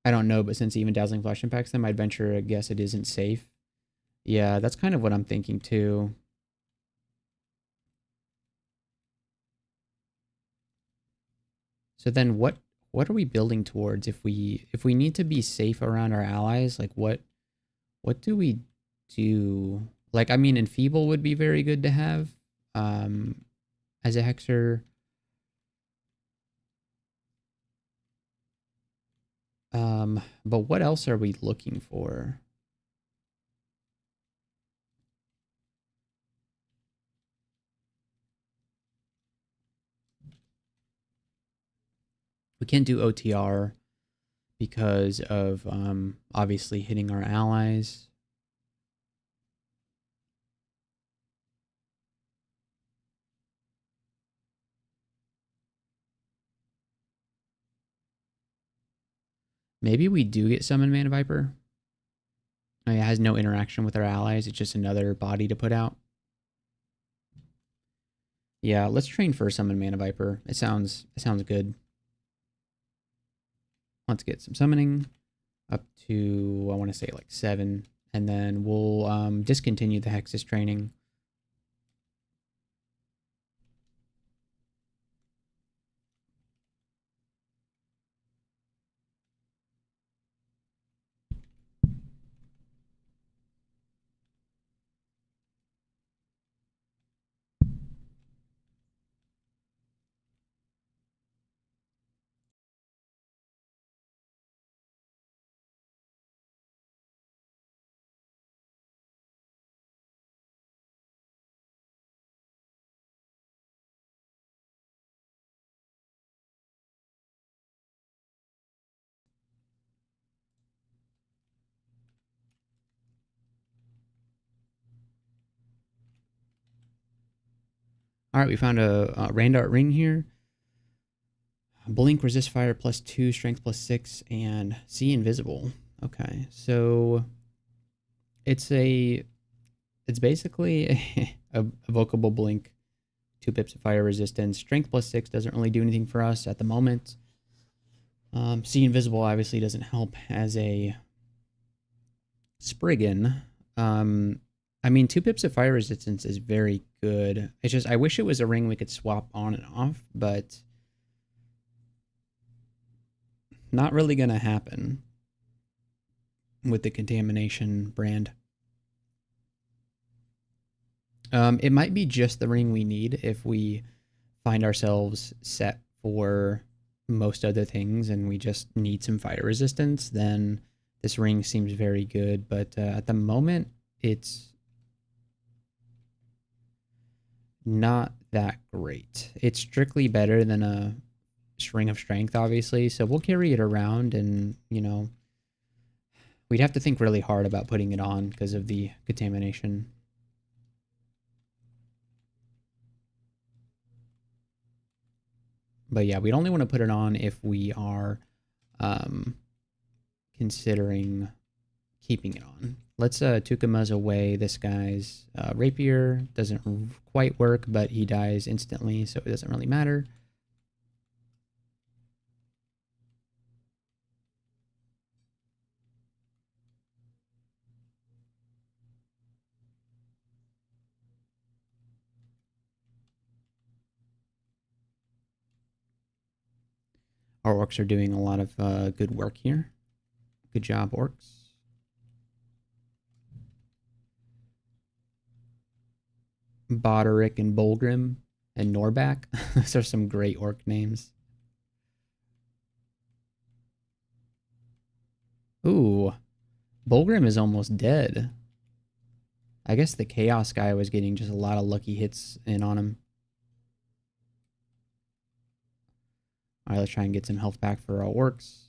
I don't know, but since even Dazzling Flash impacts them, I'd venture a guess it isn't safe. Yeah, that's kind of what I'm thinking too. So then what are we building towards if we need to be safe around our allies? Like what do we do? Like, I mean, Enfeeble would be very good to have as a hexer. But what else are we looking for? We can't do OTR because of obviously hitting our allies. Maybe we do get Summon Mana Viper. It has no interaction with our allies. It's just another body to put out. Yeah, let's train for Summon Mana Viper. It sounds good. Let's get some summoning. up to, I want to say like 7. And then we'll discontinue the Hexus training. All right, we found a Randart ring here. Blink, resist fire +2, strength +6, and see invisible. Okay, so it's basically a evocable blink, 2 pips of fire resistance. Strength +6 doesn't really do anything for us at the moment. See invisible obviously doesn't help as a Spirggan. I mean, 2 pips of fire resistance is very good. It's just, I wish it was a ring we could swap on and off, but not really going to happen with the contamination brand. It might be just the ring we need if we find ourselves set for most other things and we just need some fire resistance, then this ring seems very good. But at the moment, it's not that great. It's strictly better than a Ring of Strength, obviously, so we'll carry it around, and, you know, we'd have to think really hard about putting it on because of the contamination. But yeah, we'd only want to put it on if we are considering keeping it on. Let's Tukamas away this guy's rapier. Doesn't quite work, but he dies instantly, so it doesn't really matter. Our orcs are doing a lot of good work here. Good job, orcs. Boderick and Bolgrim and Norbak. Those are some great orc names. Ooh, Bolgrim is almost dead. I guess the Chaos guy was getting just a lot of lucky hits in on him. Alright, let's try and get some health back for our orcs.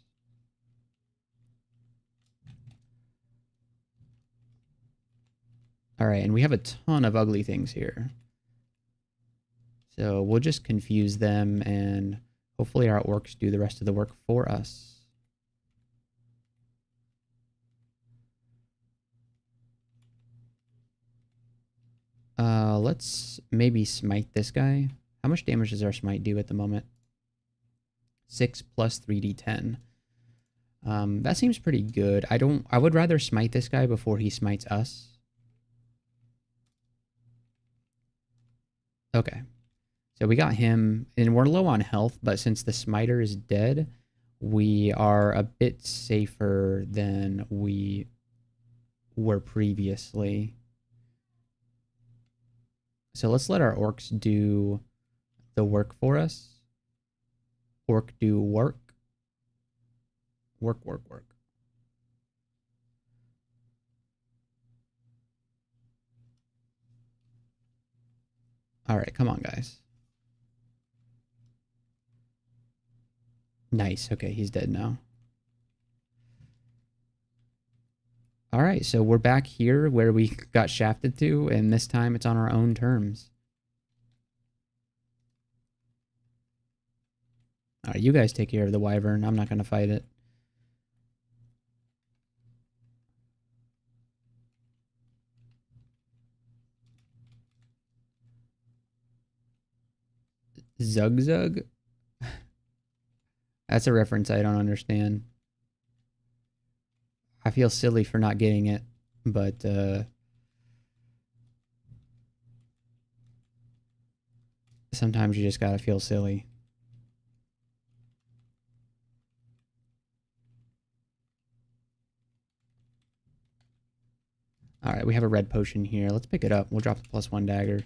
Alright, and we have a ton of ugly things here. So we'll just confuse them, and hopefully our orcs do the rest of the work for us. Let's maybe smite this guy. How much damage does our smite do at the moment? 6 plus 3d10. That seems pretty good. I would rather smite this guy before he smites us. Okay. So we got him, and we're low on health, but since the smiter is dead, we are a bit safer than we were previously. So let's let our orcs do the work for us. Orc do work. Work, work, work. All right, come on, guys. Nice. Okay, he's dead now. All right, so we're back here where we got shafted to, and this time it's on our own terms. All right, you guys take care of the wyvern. I'm not going to fight it. Zug Zug? That's a reference I don't understand. I feel silly for not getting it, but sometimes you just gotta feel silly. Alright, we have a red potion here. Let's pick it up. We'll drop the +1 dagger.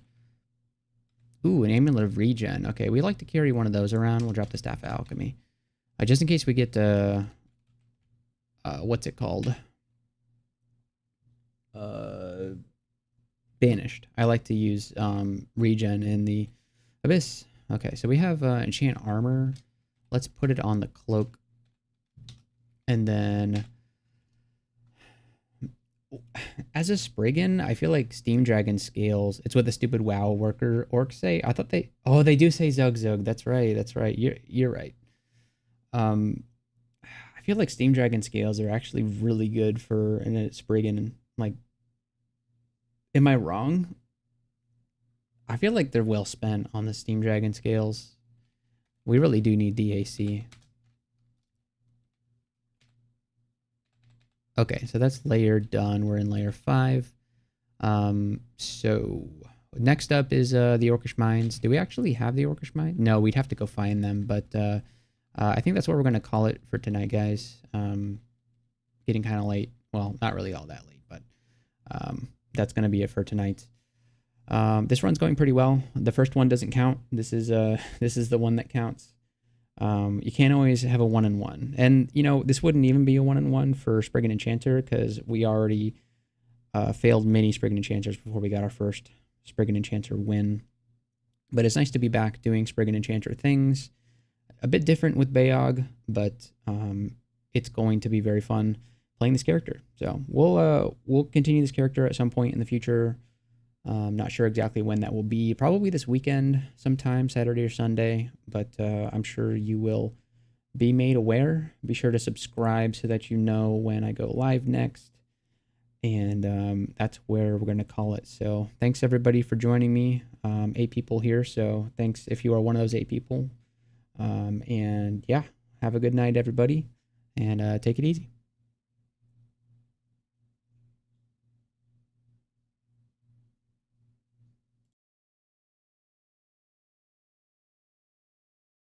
Ooh, an amulet of regen. Okay, we like to carry one of those around. We'll drop the staff of alchemy. Just in case we get what's it called? Banished. I like to use regen in the abyss. Okay, so we have enchant armor. Let's put it on the cloak. And then as a Spriggan, I feel like Steam Dragon scales. It's what the stupid WoW worker orcs say. I thought they do say Zug Zug. That's right. That's right. You're right. I feel like Steam Dragon scales are actually really good for a Spriggan. Like, am I wrong? I feel like they're well spent on the Steam Dragon scales. We really do need DAC. Okay, so that's layer done. We're in layer 5. So next up is the Orcish Mines. Do we actually have the Orcish Mine? No, we'd have to go find them, but I think that's what we're going to call it for tonight, guys. Getting kind of late. Well, not really all that late, but that's going to be it for tonight. This run's going pretty well. The first one doesn't count. This is the one that counts. You can't always have a 1-in-1. And, you know, this wouldn't even be a 1-in-1 for Spirggan Enchanter because we already failed many Spirggan Enchanters before we got our first Spirggan Enchanter win. But it's nice to be back doing Spirggan Enchanter things. A bit different with Beogh, but it's going to be very fun playing this character. So we'll continue this character at some point in the future. Not sure exactly when that will be. Probably this weekend sometime, Saturday or Sunday. But I'm sure you will be made aware. Be sure to subscribe so that you know when I go live next. And that's where we're going to call it. So thanks everybody for joining me. 8 people here. So thanks if you are one of those 8 people. And yeah, have a good night, everybody. And take it easy.